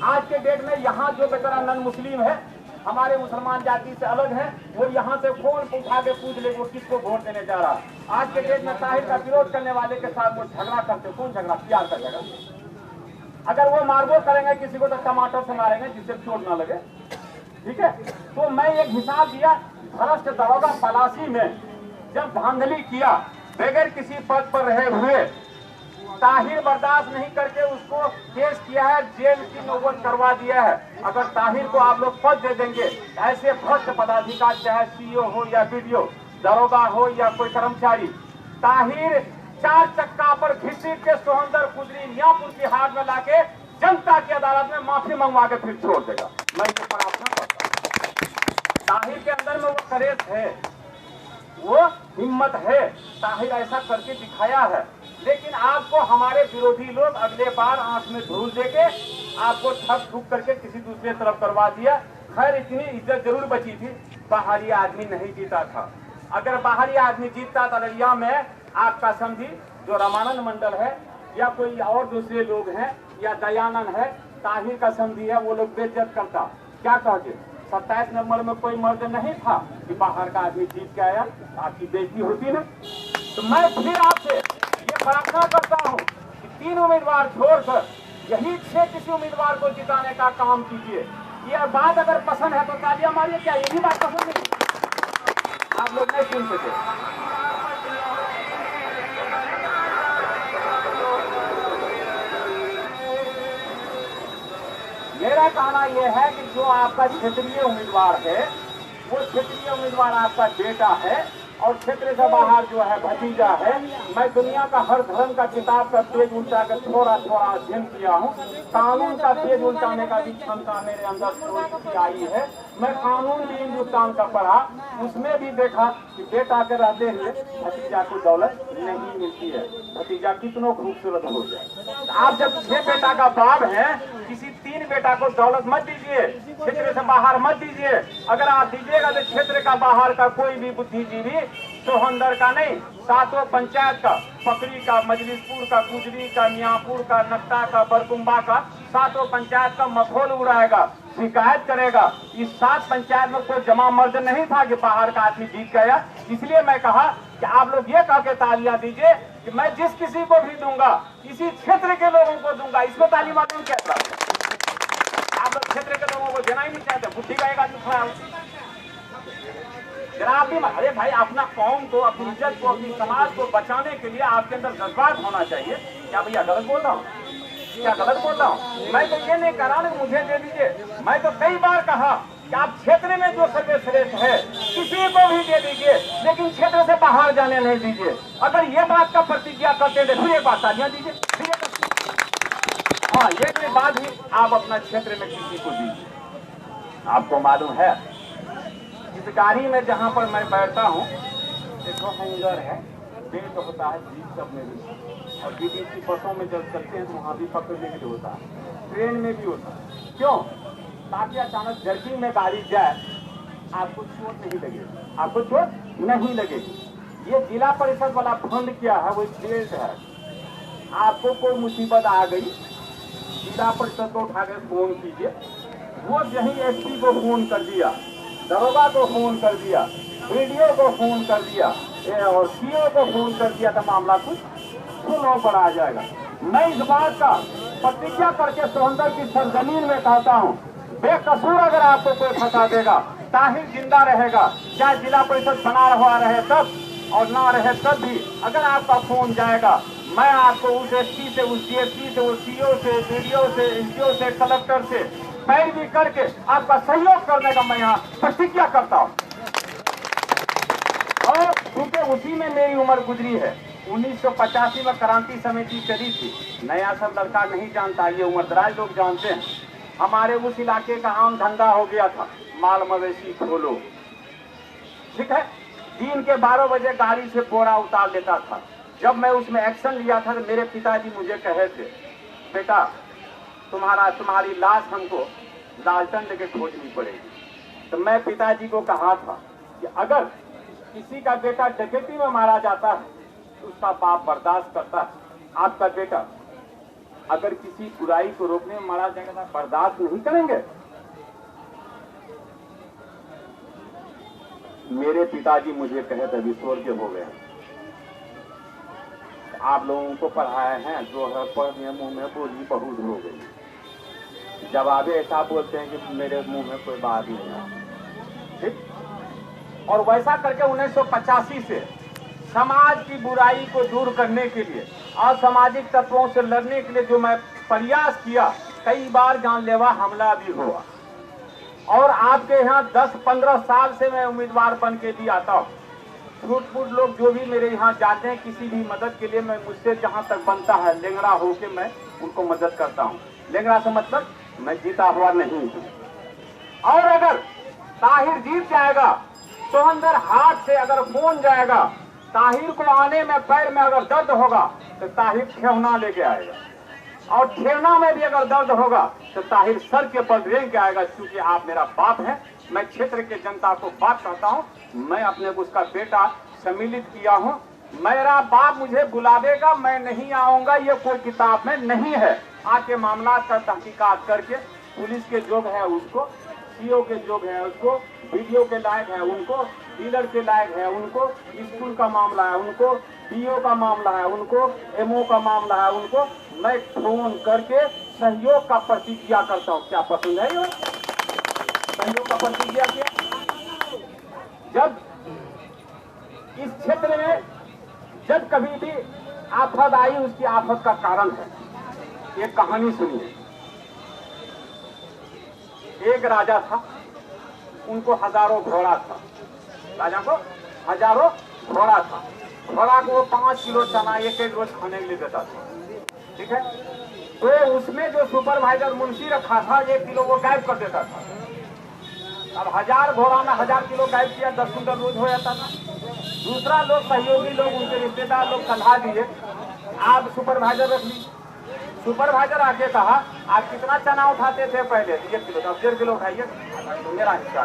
आज के डेट में यहाँ जो बेचारा नन मुस्लिम है, हमारे मुसलमान जाति से अलग है, वो यहाँ से फोन उठा के पूछ ले वो किसको वोट देने जा रहा है। आज के डेट में ताहिर का विरोध करने वाले के साथ वो झगड़ा करते। कौन झगड़ा? प्यार का झगड़ा। अगर वो मारबो करेंगे किसी को तो टमाटर से मारेंगे जिससे चोट ना लगे, ठीक है। तो मैं एक हिसाब दिया, भ्रष्ट दरोगा पलासी में जब धांधली किया बगैर किसी पद पर रहे हुए, ताहिर बर्दाश्त नहीं करके उसको केस किया है, जेल की नौबत करवा दिया है। अगर ताहिर को आप लोग पद दे देंगे, ऐसे भ्रष्ट पदाधिकारी चाहे सीईओ हो या वीडियो, दरोगा हो या कोई कर्मचारी, ताहिर 4 चक्का पर घिसीट के सोहंदर गुजरी मियाँपुर की हाट में लाके जनता की अदालत में माफी मंगवा के फिर छोड़ देगा। मैं ये प्रार्थना करता हूँ। ताहिर के अंदर में वो करेज है, वो हिम्मत है, ताहिर ऐसा करके दिखाया है। लेकिन आपको हमारे विरोधी लोग अगले बार आंख में धूल देके आपको ठग ठुक करके किसी दूसरे तरफ करवा दिया। खैर इतनी इज्जत जरूर बची थी, बाहरी आदमी नहीं जीता था। अगर बाहरी आदमी जीतता तो अररिया में आपका समझी जो रामानंद मंडल है, या कोई और दूसरे लोग हैं या दयानंद है, ताहिर का समधी है, वो लोग बेइज्जत करता। क्या कहते 27 नंबर में कोई मर्द नहीं था कि बाहर का आदमी जीत के आया, आपकी बेइज्जती होती ना। तो मैं फिर आपसे ये प्रार्थना करता हूँ कि 3 उम्मीदवार छोड़कर यही 6 किसी उम्मीदवार को जिताने का काम कीजिए। ये बात अगर पसंद है तो तालियां मारिए। क्या यही बात पसंद नहीं? आप लोग नहीं सुन सके। मेरा कहना यह है कि जो आपका क्षेत्रीय उम्मीदवार है, वो क्षेत्रीय उम्मीदवार आपका बेटा है और क्षेत्र से बाहर जो है भतीजा है। मैं दुनिया का हर धर्म का किताब का पेज उल्टा कर थोड़ा थोड़ा अध्ययन किया हूँ। कानून का पेज उल्टाने का भी क्षमता मेरे अंदर थोड़ी आई है। मैं कानून भी हिंदुस्तान का पढ़ा, उसमें भी देखा कि बेटा के रहते हुए भतीजा को दौलत नहीं मिलती है। भतीजा कितना खूबसूरत हो जाए। आप जब 6 बेटा का बाप है, किसी 3 बेटा को दौलत मत दीजिए, क्षेत्र से बाहर मत दीजिए। अगर आप दीजिएगा तो क्षेत्र का बाहर का कोई भी बुद्धिजीवी, सोहंदर का नहीं, 7 पंचायत का, पकड़ी का, मजलिसपुर का, गुजरी का, मियाँपुर का, नक्टा का, बरकुम्बा का, 7 पंचायत का मखौल उड़ाएगा, शिकायत करेगा। इस 7 पंचायत में कोई जमा मर्द नहीं था कि बाहर का आदमी जीत गया। इसलिए मैं कहा कि आप लोग ये कह के तालियां दीजिए कि मैं जिस किसी को भी दूंगा, इसी क्षेत्र के लोगों को दूंगा। इसको ताली मारने क्या? आप लोग क्षेत्र के लोगों को देना ही नहीं चाहते। बुद्धि का एक आदमी खड़ा हो जरा आप भी। अरे भाई, अपना कौम को, अपनी इज्जत को, अपनी समाज को बचाने के लिए आपके अंदर जज्बात होना चाहिए। क्या भैया गलत बोल रहा हूँ? क्या गलत बोल रहा हूँ? मैं तो ये नहीं कह रहा कि मुझे दे दीजिए। मैं तो कई बार कहा कि आप क्षेत्र में जो सर्वश्रेष्ठ है किसी को भी दे दीजिए, लेकिन क्षेत्र से बाहर जाने नहीं दीजिए। अगर ये बात का प्रतिज्ञा करते थे, फिर एक बात तालियां दीजिए। हाँ, ये के बाद ही आप अपना क्षेत्र में किसी को दीजिए। आपको मालूम है, इस गाड़ी में जहाँ पर मैं बैठता हूँ, देखो हैंगर है, बेल्ट होता है, जीप सब में भी, और विदेशी बसों में जब चलते हैं तो वहाँ भी पकड़ने के लिए होता है, ट्रेन में भी होता है। क्यों? ताकि अचानक जर्किंग में गाड़ी जाए, आपको चोट नहीं लगेगी, आपको चोट नहीं लगेगी। ये जिला परिषद वाला फंड क्या है? वो बेल्ट है। आपको कोई मुसीबत आ गई, जिला परिषद को उठा कर फोन कीजिए। वो यही एसपी को फोन कर दिया, दरोगा को फोन कर दिया, वीडियो को फोन कर दिया और सीओ को फोन कर दिया, तो मामला कुछ सुनो पर आ जाएगा। मैं इस बात का प्रतिज्ञा करके सोहंदर की सरजमीन में कहता हूँ, बेकसूर अगर आपको कोई फंसा देगा, ताहिर जिंदा रहेगा, चाहे जिला परिषद बना हुआ रहे तब और ना रहे तब भी। अगर आपका फोन जाएगा, मैं आपको उस एसपी से, उस डीएसपी से, उस सीओ से, वीडियो से, एसडीओ से, कलेक्टर से पैरवी करके आपका सहयोग करने का मैं यहाँ प्रतिज्ञा करता हूँ। और क्योंकि उसी में मेरी उम्र गुजरी है। 1985 में क्रांति समिति चली थी। नया सब लड़का नहीं जानता, ये उम्रदराज लोग जानते हैं। हमारे उस इलाके का आम धंधा हो गया था, माल मवेशी खोलो, ठीक है। दिन के 12 बजे गाड़ी से बोरा उतार लेता था। जब मैं उसमें एक्शन लिया था तो मेरे पिताजी मुझे कहे थे, बेटा तुम्हारी लाश हमको लालटन लेके खोजनी पड़ेगी। तो मैं पिताजी को कहा था कि अगर किसी का बेटा डकैती में मारा जाता है तो उसका बाप बर्दाश्त करता है। आपका बेटा अगर किसी बुराई को रोकने में मारा जाएगा तो बर्दाश्त नहीं करेंगे। मेरे पिताजी मुझे कहे थे, अभी स्वर्गीय हो गए। आप लोगों को पढ़ाए हैं, जो है पढ़ने मुंह में बोली बहुत हो गई। जवाबे ऐसा बोलते हैं कि मेरे मुंह में कोई बात नहीं है, ठीक। और वैसा करके 1985 से समाज की बुराई को दूर करने के लिए, असामाजिक तत्वों से लड़ने के लिए जो मैं प्रयास किया, कई बार जानलेवा हमला भी हुआ। और आपके यहाँ 10-15 साल से मैं उम्मीदवार बन के भी आता हूँ। छूट लोग जो भी मेरे यहाँ जाते हैं किसी भी मदद के लिए, मैं मुझसे जहाँ तक बनता है लेंगड़ा होके मैं उनको मदद करता हूँ। लेंगड़ा से मतलब मैं जीता हुआ नहीं हूँ। और अगर ताहिर जीत जाएगा, सोहंदर हाथ से अगर फोन जाएगा, ताहिर को आने में पैर में अगर दर्द होगा तो ताहिर ठेवना लेके आएगा, और ठेवना में भी अगर दर्द होगा तो ताहिर सर के पर रेंग के आएगा। क्योंकि आप मेरा बाप है। मैं क्षेत्र के जनता को बात करता हूँ, मैं अपने को उसका बेटा सम्मिलित किया हूँ। मेरा बाप मुझे बुलावेगा, मैं नहीं आऊंगा, ये कोई किताब में नहीं है। आके मामला का तहकीकात करके पुलिस के जोग है उसको, सीओ के जोग है उसको, वीडियो के लायक है उनको, डीलर के लायक है उनको, स्कूल का मामला है उनको, डीओ का मामला है उनको, एमओ का मामला है उनको। मैं फोन करके सहयोग का प्रतिज्ञा करता हूँ। क्या पसंद है ये सहयोग का प्रतिज्ञा? किया जब इस क्षेत्र में जब कभी भी आफत आई, उसकी आफत का कारण है। एक कहानी सुनिए। एक राजा था, उनको हजारों घोड़ा था। राजा को हजारों घोड़ा था। घोड़ा को वो 5 किलो चना एक रोज खाने के लिए देता था। ठीक है, तो उसमें जो सुपरवाइजर मुंशी रखा था 1 किलो वो गायब कर देता था। अब 1000 घोड़ा में 1000 किलो गायब किया, 10 कुंटल रोज हो जाता था। दूसरा लोग सहयोगी लोग, उनके रिश्तेदार लोग सलाह दिए, आप सुपरवाइजर रख ली। सुपरवाइजर आके कहा, आप कितना चना उठाते थे पहले? 1 किलो। अब 1.5 किलो उठाइए, तो मेरा हिस्सा।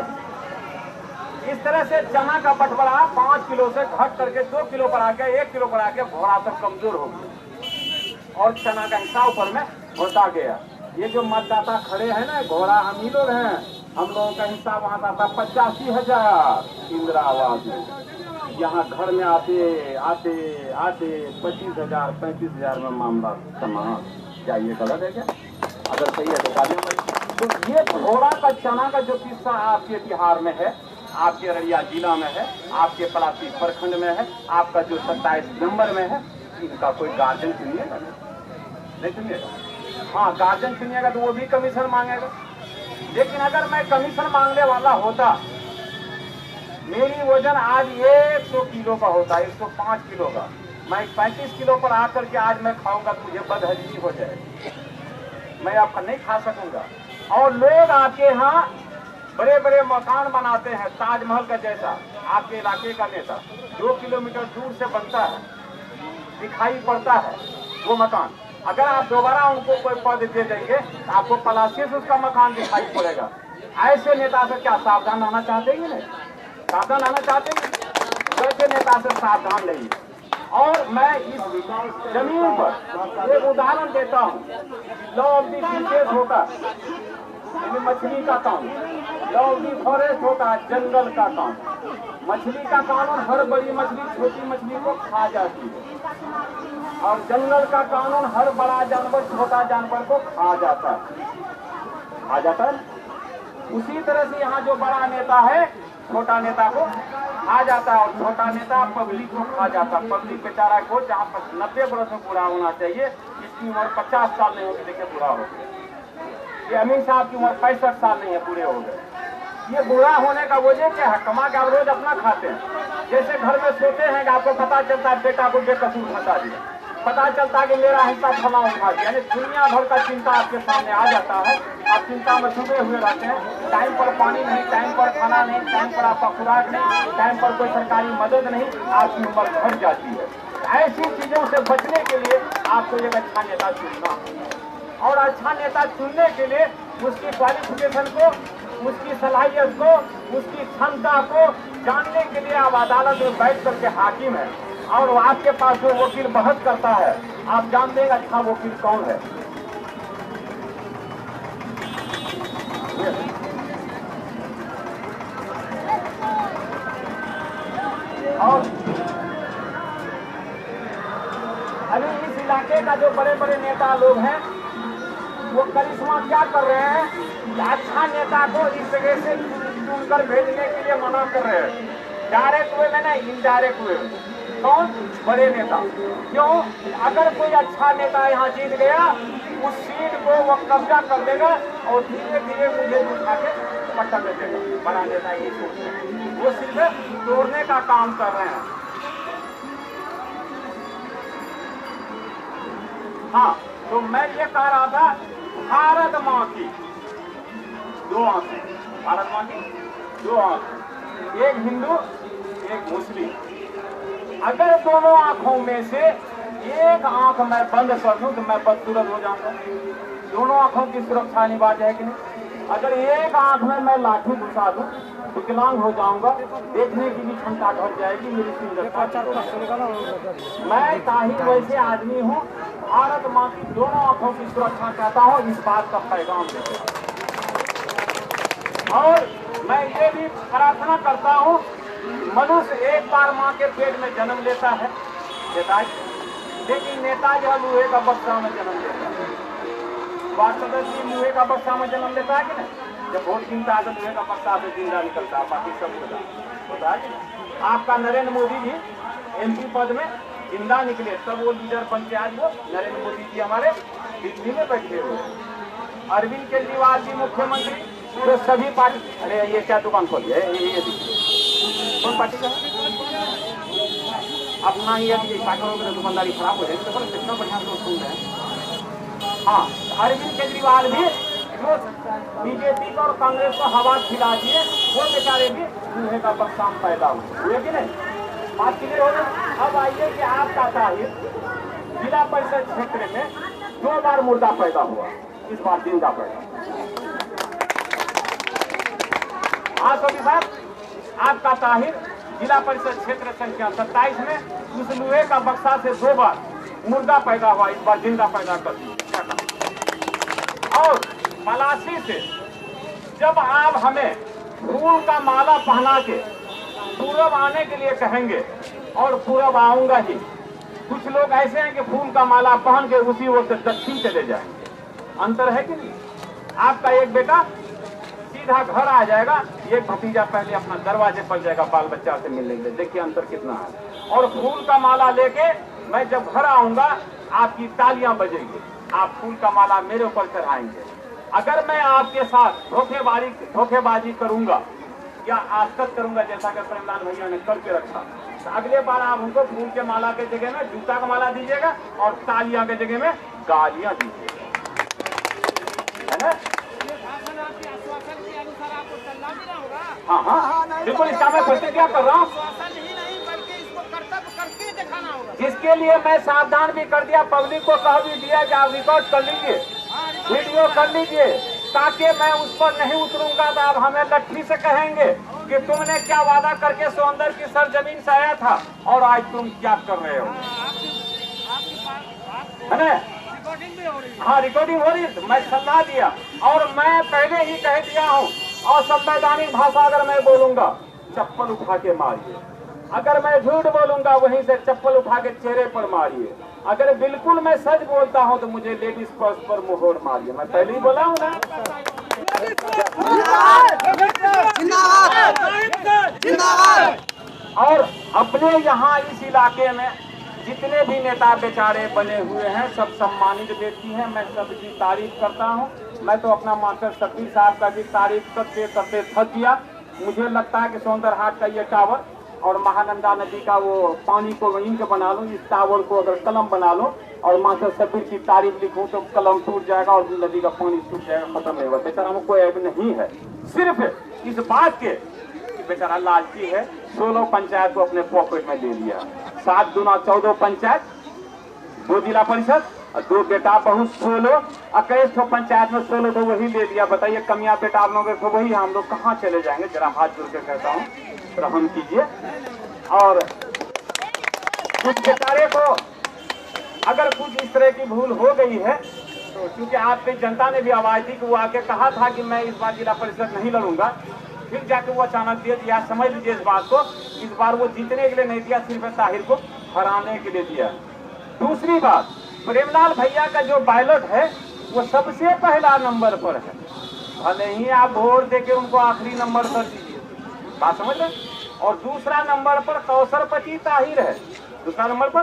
इस तरह से चना का बंटवारा 5 किलो से घट करके 2 किलो पर आके 1 किलो पर आके घोड़ा तक कमजोर हो गया और चना का हिस्सा ऊपर में होता गया। ये जो मतदाता खड़े हैं ना, घोड़ा हम ही लोग हैं। हम लोगों का हिस्सा वहां था 85,000 इंदिरा आवास में। यहाँ घर में आते आते आते 25,000 35,000 में मामला समाप्त। क्या ये गलत है क्या? अगर सही है तो गालियां बनी। तो ये घोड़ा का चना का जो किस्सा आपके बिहार में है, आपके अररिया जिला में है, आपके पलासी प्रखंड में है, आपका जो 27 नंबर में है, इनका कोई गार्जियन सुनिएगा? नहीं सुनिएगा। हाँ, गार्जियन सुनिएगा तो वो भी कमीशन मांगेगा। लेकिन अगर मैं कमीशन मांगने वाला होता, मेरी वजन आज 100 किलो का होता, 105 किलो का, मैं 35 किलो पर आकर के आज मैं खाऊंगा तो मुझे बदहजमी हो जाएगी, मैं आपका नहीं खा सकूंगा। और लोग आपके यहाँ बड़े बड़े मकान बनाते हैं, ताजमहल का जैसा। आपके इलाके का नेता 2 किलोमीटर दूर से बनता है, दिखाई पड़ता है वो मकान। अगर आप दोबारा उनको कोई पद दे देंगे तो आपको पलासी से उसका मकान दिखाई पड़ेगा। ऐसे नेता से क्या सावधान रहना चाहते हैं? नहीं सावधान रहना चाहते हैं, वैसे नेता से सावधान रहिए। और मैं इस जमीन पर एक उदाहरण देता हूँ। लॉ ऑफ दी फिशेस होता, मछली का कानून, लॉ ऑफ दी फॉरेस्ट होता है, जंगल का कानून। मछली का कानून हर बड़ी मछली छोटी मछली को खा जाती है, और जंगल का कानून हर बड़ा जानवर छोटा जानवर को खा जाता है। खा जाता है। उसी तरह से यहाँ जो बड़ा नेता है छोटा नेता को खा जाता है, और छोटा नेता पब्लिक को खा जाता है। पब्लिक बेचारा को जहाँ पर 90 वर्ष में पूरा होना चाहिए, इसकी उम्र 50 साल नहीं होगी, देखिए पूरा हो गया। ये अमीर साहब की उम्र 65 साल नहीं है, पूरे हो गए। ये बूढ़ा होने का वजह क्या है? कमा के आप रोज अपना खाते हैं। जैसे घर में सोते हैं कि आपको पता चलता है बेटा को बेकसूर फंसा दिया, पता चलता है कि मेरा हिस्सा फला उठा दिया, यानी दुनिया भर का चिंता आपके सामने आ जाता है। आप चिंता में डूबे हुए रहते हैं। टाइम पर पानी नहीं, टाइम पर खाना नहीं, टाइम पर आपका खुराक नहीं, टाइम पर कोई सरकारी मदद नहीं, आपकी उम्र घट जाती है। ऐसी चीजों से बचने के लिए आपको एक अच्छा नेता चुनना, और अच्छा नेता चुनने के लिए उसकी क्वालिफिकेशन को, उसकी सलाहियत को, उसकी क्षमता को जानने के लिए आप अदालत में बैठ करके हाकिम है, और आपके पास जो वकील बहस करता है, आप जानते हैं अच्छा वकील कौन है। और अभी इस इलाके का जो बड़े बड़े नेता लोग हैं, वो करिश्मा क्या कर रहे हैं? अच्छा नेता को इस जगह से चुनकर भेजने के लिए मना कर रहे हैं, डायरेक्ट वे में नहीं, इनडायरेक्ट वे में। कौन? बड़े नेता। क्यों? अगर कोई अच्छा नेता यहाँ जीत गया, उस सीट को वो कब्जा कर लेगा और धीरे धीरे मुझे उठा के पट्टा दे देगा। बड़ा नेता ये सोचते हैं, वो सिर्फ तोड़ने का काम कर रहे हैं। हाँ, तो मैं ये कह रहा था, भारत माँ की 2 आंखें, भारत माँ की 2 आंखें, एक हिंदू एक मुस्लिम। अगर दोनों आंखों में से एक आंख मैं बंद कर दूं तो मैं बदसूरत हो जाऊंगा। दोनों आंखों की सुरक्षा अनिवार्य है कि नहीं? अगर एक आंख में मैं लाठी घुसा दूं, विकलांग हो जाऊंगा, देखने की भी क्षमता घट जाएगी, मेरी सुंदरता। मैं ताहिर वैसे आदमी हूँ, भारत माँ की दोनों आंखों की सुरक्षा चाहता हूँ, इस बात का पैगाम देता हूँ। और मैं ये भी प्रार्थना करता हूँ, मनुष्य एक बार माँ के पेट में जन्म लेता है लेकिन नेता जो लोहे का बक्सा में जन्म लेता है। वार्ड सदस्य लोहे का बक्सा में जन्म लेता है कि नहीं? जब वोट गिनता है तो लोहे का बक्सा से जिंदा निकलता है, बाकी सब होता है कि नहीं? आपका नरेंद्र मोदी जी MP पद में जिंदा निकले, तब वो लीडर बन के आज वो नरेंद्र मोदी जी हमारे दिल्ली में बैठे हुए। अरविंद केजरीवाल जी मुख्यमंत्री, जो सभी पार्टी, अरे ये क्या दुकान खोली है, ये कौन पार्टी का अपना ये दुकानदारी खराब हो जाएगी, तो कितना बढ़िया लोग सुन रहे हैं। हाँ, अरविंद केजरीवाल भी जो बीजेपी को और कांग्रेस को हवा खिला दिए, वो बेचारे भी चूहे का बक्सा में पैदा हुए कि नहीं? बात क्लियर हो गई। अब आइए कि आपका ताहिर जिला परिषद क्षेत्र में 2 बार मुर्दा पैदा हुआ, इस बार जिंदा पैदा। हाँ सभी साहब, आपका ताहिर जिला परिषद क्षेत्र संख्या 27 में उस लोहे का बक्सा से 2 बार मुर्दा पैदा हुआ, इस बार जिंदा पैदा कर दिया। और पलासी से जब आप हमें फूल का माला पहना के पूरब आने के लिए कहेंगे, और पूरब आऊंगा ही। कुछ लोग ऐसे हैं कि फूल का माला पहन के उसी ओर से दक्षिण चले जाएंगे, अंतर है कि नहीं? आपका एक बेटा सीधा घर आ जाएगा, एक भतीजा पहले अपना दरवाजे पर जाएगा बाल बच्चा से मिलने के लिए, देखिए अंतर कितना है। और फूल का माला लेके मैं जब घर आऊंगा, आपकी तालियां बजेंगी, आप फूल का माला मेरे ऊपर चढ़ाएंगे। अगर मैं आपके साथ धोखेबाजी करूंगा या आस्कत करूंगा, जैसा कि प्रेमलाल भैया ने करके रखा, तो अगले बार आप हमको फूल के माला के जगह में जूता का माला दीजिएगा और तालियां के जगह में गालियां दीजिएगा, है ना? हाँ हाँ बिल्कुल, इसका मैं प्रतिक्रिया कर रहा हूँ, जिसके लिए मैं सावधान भी कर दिया, पब्लिक को कह भी दिया कि आप रिकॉर्ड कर लीजिए, वीडियो कर लीजिए, ताकि मैं उस पर नहीं उतरूंगा तो आप हमें लट्ठी से कहेंगे कि तुमने क्या वादा करके सौंदर्य की सरजमीन से आया था और आज तुम क्या कर रहे हो, है ना? हाँ रिकॉर्डिंग हो रही है, मैं सलाह दिया और मैं पहले ही कह दिया हूँ, और संवैधानिक भाषा अगर मैं बोलूंगा चप्पल उठा के मारिए, अगर मैं झूठ बोलूंगा वहीं से चप्पल उठा के चेहरे पर मारिए, अगर बिल्कुल मैं सच बोलता हूं तो मुझे लेडीज पर्स पर मुहर मारिए, मैं पहले ही बोला हूं ना। और अपने यहाँ इस इलाके में जितने भी नेता बेचारे बने हुए हैं, सब सम्मानित व्यक्ति हैं, मैं सबकी तारीफ करता हूं। मैं तो अपना मास्टर शकील साहब का भी तारीफ करते करते थक गया। मुझे लगता है कि सौंदर्य हाट का ये टावर और महानंदा नदी का वो पानी को इंक बना लो, इस टावर को अगर कलम बना लो और मास्टर शकील की तारीफ लिखूं तो कलम टूट जाएगा और नदी का पानी सूख जाएगा, खत्म नहीं होगा। बेचारा में कोई ऐब नहीं है, सिर्फ इस बात के बेचारा लालची है, 16 पंचायत को अपने पॉकेट में ले लिया, 7 दूना 14 पंचायत, 2 जिला परिषद और 2 बेटा बहुत 16, 21 पंचायत में 16 तो वही ले लिया। बताइए कमियां बेटा आप लोगों को वही, हम लोग कहाँ चले जाएंगे? जरा हाथ जोड़ के कहता हूँ रहम कीजिए। और कुछ बेचारे को अगर कुछ इस तरह की भूल हो गई है तो क्योंकि आपकी जनता ने भी आवाज दी कि वो आके कहा था कि मैं इस बार जिला परिषद नहीं लड़ूंगा, फिर जाके वो अचानक दे दिया। समझ लीजिए इस बात को, इस बार वो जीतने के लिए नहीं दिया, सिर्फ ताहिर को हराने के लिए दिया। दूसरी बात, प्रेमलाल भैया का जो बैलेट है वो सबसे पहला नंबर पर है, भले ही आप वोट देके उनको आखिरी नंबर कर दीजिए, बात समझ लें। और दूसरा नंबर पर कौसरपति ताहिर है, दूसरा नंबर पर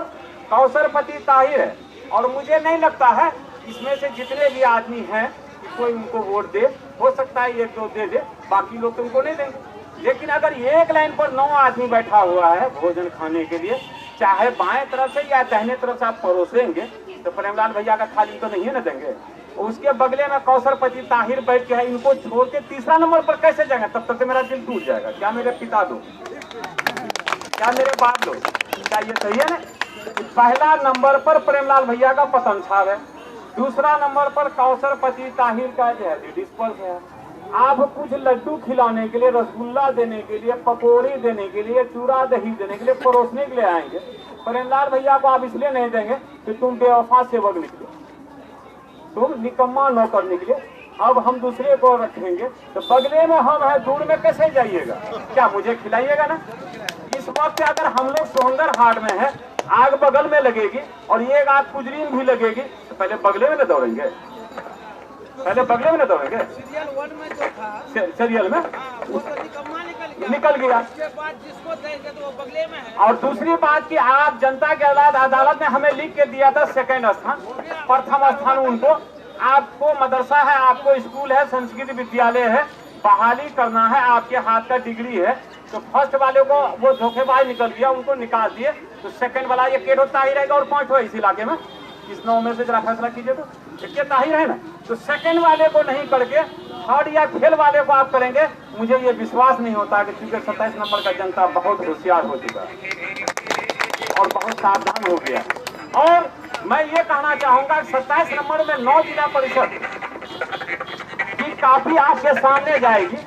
कौसरपति ताहिर है। और मुझे नहीं लगता है इसमें से जितने भी आदमी हैं कोई उनको वोट दे, हो सकता है 1-2 दे दे, बाकी लोग तो उनको नहीं देंगे। लेकिन अगर एक लाइन पर 9 आदमी बैठा हुआ है भोजन खाने के लिए, चाहे बाएं तरफ से या दाहिने तरफ से आप परोसेंगे, तो प्रेमलाल भैया का थाली तो नहीं है ना देंगे। उसके बगले में कौसरपति ताहिर बैठ के है, इनको छोड़ के तीसरा नंबर पर कैसे जाएंगे? तब तक तो मेरा दिल टूट जाएगा। क्या मेरे पिता लोग, क्या मेरे बाप लोग, क्या ये सही है ना? पहला नंबर पर प्रेमलाल भैया का पतन छाव है, दूसरा नंबर पर कौसरपति ताहिर का जो है लेडीज पर्स है, आप कुछ लड्डू खिलाने के लिए, रसगुल्ला देने के लिए, पकौड़ी देने के लिए, चूड़ा दही देने के लिए, परोसने के लिए आएंगे। प्रेमलाल भैया को आप इसलिए नहीं देंगे कि तुम बेवफा सेवक निकले, तुम निकम्मा नौकर निकले। अब हम दूसरे को रखेंगे तो बगले में हम है, दूर में कैसे जाइएगा? क्या मुझे खिलाइएगा ना? इस वक्त अगर हम लोग सोहंदर हाट में है, आग बगल में लगेगी और ये आग कुजरीन भी लगेगी, तो पहले बगले में न दौड़ेंगे? पहले बगले में न दौड़ेंगे? सीरियल 1 में जो था, सीरियल में वो तो निकम्मा निकल गया। उसके बाद जिसको देंगे तो वो बगले में है। और दूसरी बात कि आप जनता के अदालत ने हमें लिख के दिया था सेकंड स्थान, प्रथम स्थान उनको। आपको मदरसा है, आपको स्कूल है, संस्कृत विद्यालय है, बहाली करना है, आपके हाथ का डिग्री है। तो फर्स्ट वाले को वो धोखेबाज निकल गया, उनको निकाल दिए, तो सेकंड वाला ये केट होता ही रहेगा और पॉइंट हो इस इलाके में। इस 9 में से जरा फैसला कीजिए, तो कितना ही रहे ना। तो सेकंड वाले को नहीं करके थर्ड या खेल वाले को आप करेंगे। मुझे ये विश्वास नहीं होता कि चूंकि 27 नंबर का जनता बहुत होशियार हो चुका है और बहुत सावधान हो गया। और मैं ये कहना चाहूंगा 27 नंबर में 9 जिला परिषद की काफी आपके सामने जाएगी।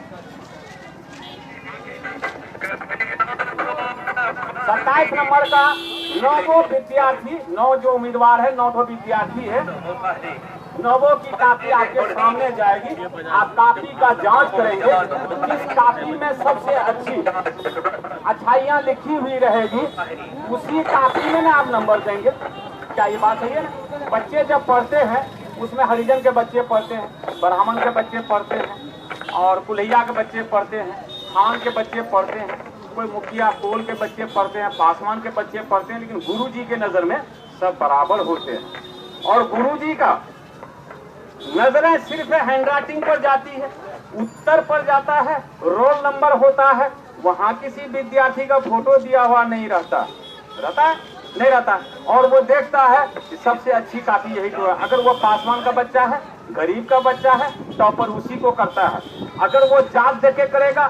27 नंबर का 9 विद्यार्थी, 9 जो उम्मीदवार है, 9 विद्यार्थी है, 9 की कापी आपके सामने जाएगी। आप कापी का जांच करेंगे, इस कापी में सबसे अच्छी अच्छाइयां लिखी हुई रहेगी, उसी कापी में ना आप नंबर देंगे। क्या ये बात सही है ना? बच्चे जब पढ़ते हैं उसमें हरिजन के बच्चे पढ़ते हैं, ब्राह्मण के बच्चे पढ़ते हैं, और कुल्हैया के बच्चे पढ़ते हैं, खान के बच्चे पढ़ते हैं, कोई मुखिया कोल के बच्चे पढ़ते हैं, पासवान के बच्चे पढ़ते हैं, लेकिन गुरु जी के नजर में सब बराबर होते हैं। और गुरु जी का नजरें सिर्फ हैंड राइटिंग पर जाती है, उत्तर पर जाता है, रोल नंबर होता है, वहां किसी विद्यार्थी का फोटो दिया हुआ नहीं रहता। रहता है? नहीं रहता। और वो देखता है कि सबसे अच्छी कापी यही तो है। अगर वो पासवान का बच्चा है, गरीब का बच्चा है, टॉपर उसी को करता है। अगर वो जात देख के करेगा,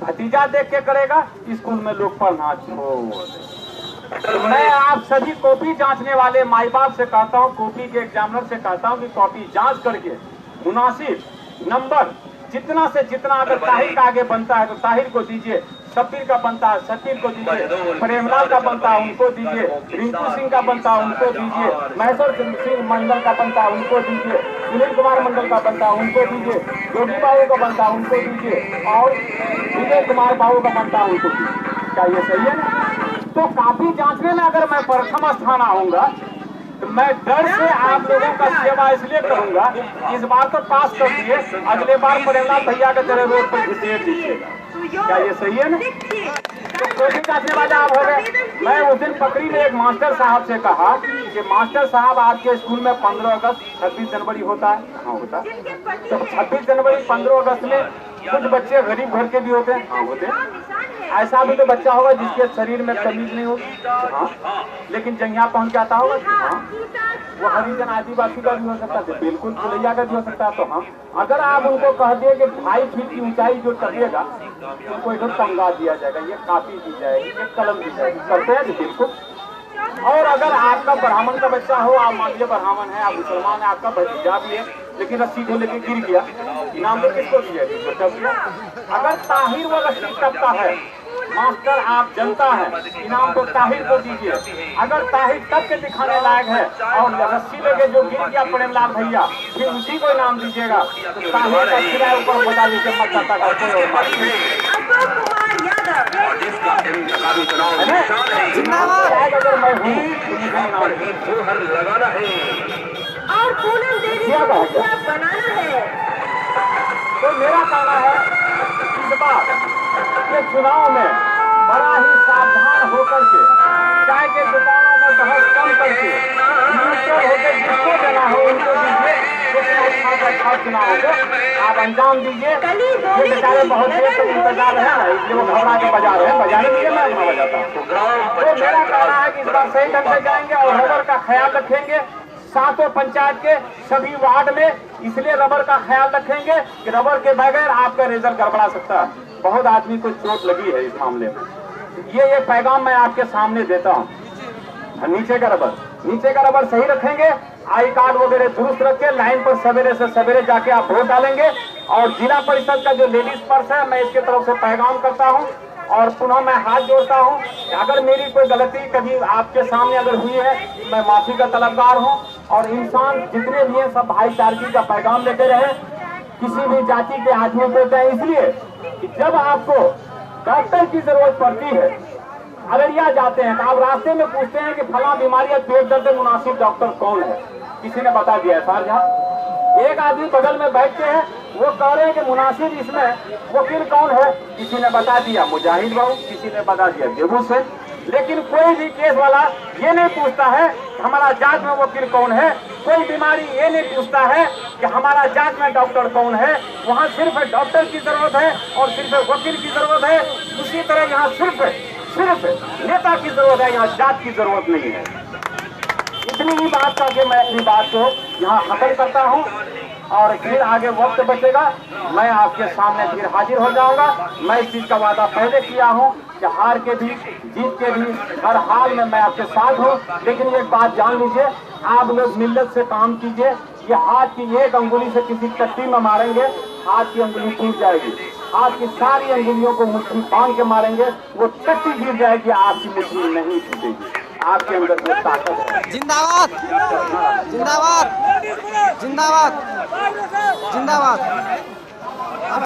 भतीजा देख के करेगा, स्कूल में लोग पढ़ना छोड़। मैं आप सभी कॉपी जांचने वाले माई बाप से कहता हूं, कॉपी के एग्जामिनर से कहता हूं कि कॉपी जांच करके मुनासिब नंबर जितना से जितना, अगर ताहिर का आगे बनता है तो ताहिर को दीजिए, शब्बीर का बनता है शब्बीर को दीजिए, प्रेमलाल का बनता है उनको दीजिए, रिंकू सिंह का बनता है उनको दीजिए, महेश्वर सिंह मंडल का बनता है उनको दीजिए, सुनील कुमार मंडल का बनता है उनको दीजिए, योगी बाबू का बनता है उनको दीजिए, और विजय कुमार बाबू का बनता है उनको दीजिए। क्या ये सही है ना? तो काफी जांचने में अगर मैं प्रथम स्थान आऊंगा तो मैं डर से आप लोगों का सेवा इसलिए करूंगा, इस बार तो पास कर दिए, अगले बार प्रेमलाल भैया के तेरे रोड पर घुसेड़ दीजिएगा। क्या ये सही है ना? तो कोचिंग जांचने वाले आप हो गए। मैं उस दिन पकड़ी में एक मास्टर साहब से कहा कि मास्टर साहब आपके स्कूल में 15 अगस्त 26 जनवरी होता है? हाँ होता है। तो 26 जनवरी 15 अगस्त में कुछ बच्चे गरीब घर के भी होते हैं? हाँ होते हैं। ऐसा भी तो बच्चा होगा जिसके शरीर में कमीज नहीं होगी? हाँ। लेकिन जंगिया पहन के आता होगा? हाँ। वो हरिजन आदिवासी का भी हो सकता है, बिल्कुल कुलैया का भी हो सकता है। तो हाँ, अगर आप उनको कह दिए कि 2.5 फीट की ऊंचाई जो टपेगा उनको एकदम टंगा दिया जाएगा, ये कापी दी जाएगी, ये कलम दी जाएगी, करते हैं बिल्कुल। और अगर आपका ब्राह्मण का बच्चा हो, आप मान लीजिए ब्राह्मण है, आप मुसलमान है, आपका भतीजा भी है, लेकिन रस्सी को लेके गिर गया, इनाम तो किसको दिया? अगर ताहिर वो रस्सी टपता है, मास्टर आप जनता है, इनाम तो ताहिर को दीजिए। अगर ताहिर टप के दिखाने लायक है और रस्सी लेके जो गिर गया प्रेमलाल भैया, फिर उसी को इनाम दीजिएगा। तो ताहिर का किराया ऊपर बता लीजिए, मत करता का कोई और बात नहीं। अगर मैं हूँ तो मुझे इनाम लगाना है और पूनम देवी को क्या बनाना है। तो मेरा कहना है इस बार के चुनाव में बड़ा ही सावधान होकर के, चाय के दुकानों में बहस कम करके, न्यूट्रल होकर जिसको देना हो उनको दीजिए। अच्छा चुनाव हो आप अंजाम दीजिए। ये बेचारे बहुत देर से इंतजार है ना, इसलिए वो घबरा के बजा रहे हैं, बजाने दीजिए, मैं अपना बजाता हूँ। तो मेरा कहना है कि इस बार सही ढंग से जाएंगे और रबर का ख्याल रखेंगे। 7 पंचायत के सभी वार्ड में इसलिए रबर का ख्याल रखेंगे कि रबर के बगैर आपका रिजल्ट गड़बड़ा सकता है। बहुत आदमी को चोट लगी है इस मामले में। ये पैगाम मैं आपके सामने देता हूँ। नीचे का रबर सही रखेंगे आई कार्ड वगैरह दुरुस्त रख के लाइन पर सवेरे से सवेरे जाके आप वोट डालेंगे। और जिला परिषद का जो लेडीज पर्स है, मैं इसके तरफ से पैगाम करता हूं और पुनः मैं हाथ जोड़ता हूं कि अगर मेरी कोई गलती कभी आपके सामने अगर हुई है, मैं माफी का तलबगार हूं। और इंसान जितने भी हैं सब भाईचारगी का पैगाम लेते रहे, किसी भी जाति के आदमी होते हैं। इसलिए कि जब आपको डॉक्टर की जरूरत पड़ती है, अररिया जाते हैं तो आप रास्ते में पूछते हैं कि फला बीमारी है, पेट दर्द मुनासिब डॉक्टर कौन है, किसी ने बता दिया है साहब। एक आदमी बगल में बैठते हैं, वो कह रहे हैं कि मुनासिब इसमें वकील कौन है, किसी ने बता दिया मुजाहिद बाबू, किसी ने बता दिया बेबू से। लेकिन कोई भी केस वाला ये नहीं पूछता है कि हमारा जांच में वकील कौन है, कोई बीमारी ये नहीं पूछता है कि हमारा जांच में डॉक्टर कौन है। वहाँ सिर्फ डॉक्टर की जरूरत है और सिर्फ वकील की जरूरत है। उसी तरह यहाँ सिर्फ नेता की जरूरत है, यहाँ जात की जरूरत नहीं है। इतनी ही बात करके मैं अपनी बात को यहाँ खत्म करता हूँ और फिर आगे वक्त बचेगा मैं आपके सामने फिर हाजिर हो जाऊंगा। मैं इस चीज का वादा पहले किया हूँ कि हार के भी जीत के भी हर हाल में मैं आपके साथ हूँ। लेकिन एक बात जान लीजिए, आप लोग मिल्लत से काम कीजिए। ये हाथ की एक अंगुली से किसी चट्टी में मारेंगे, हाथ की अंगुली टूट जाएगी। हाथ की सारी अंगुलियों को मुट्ठी बांध के मारेंगे, वो चट्टी गिर जाएगी, आपकी मुट्ठी नहीं टूटेगी। आपके अंदर वो ताकत है। जिंदाबाद जिंदाबाद जिंदाबाद जिंदाबाद।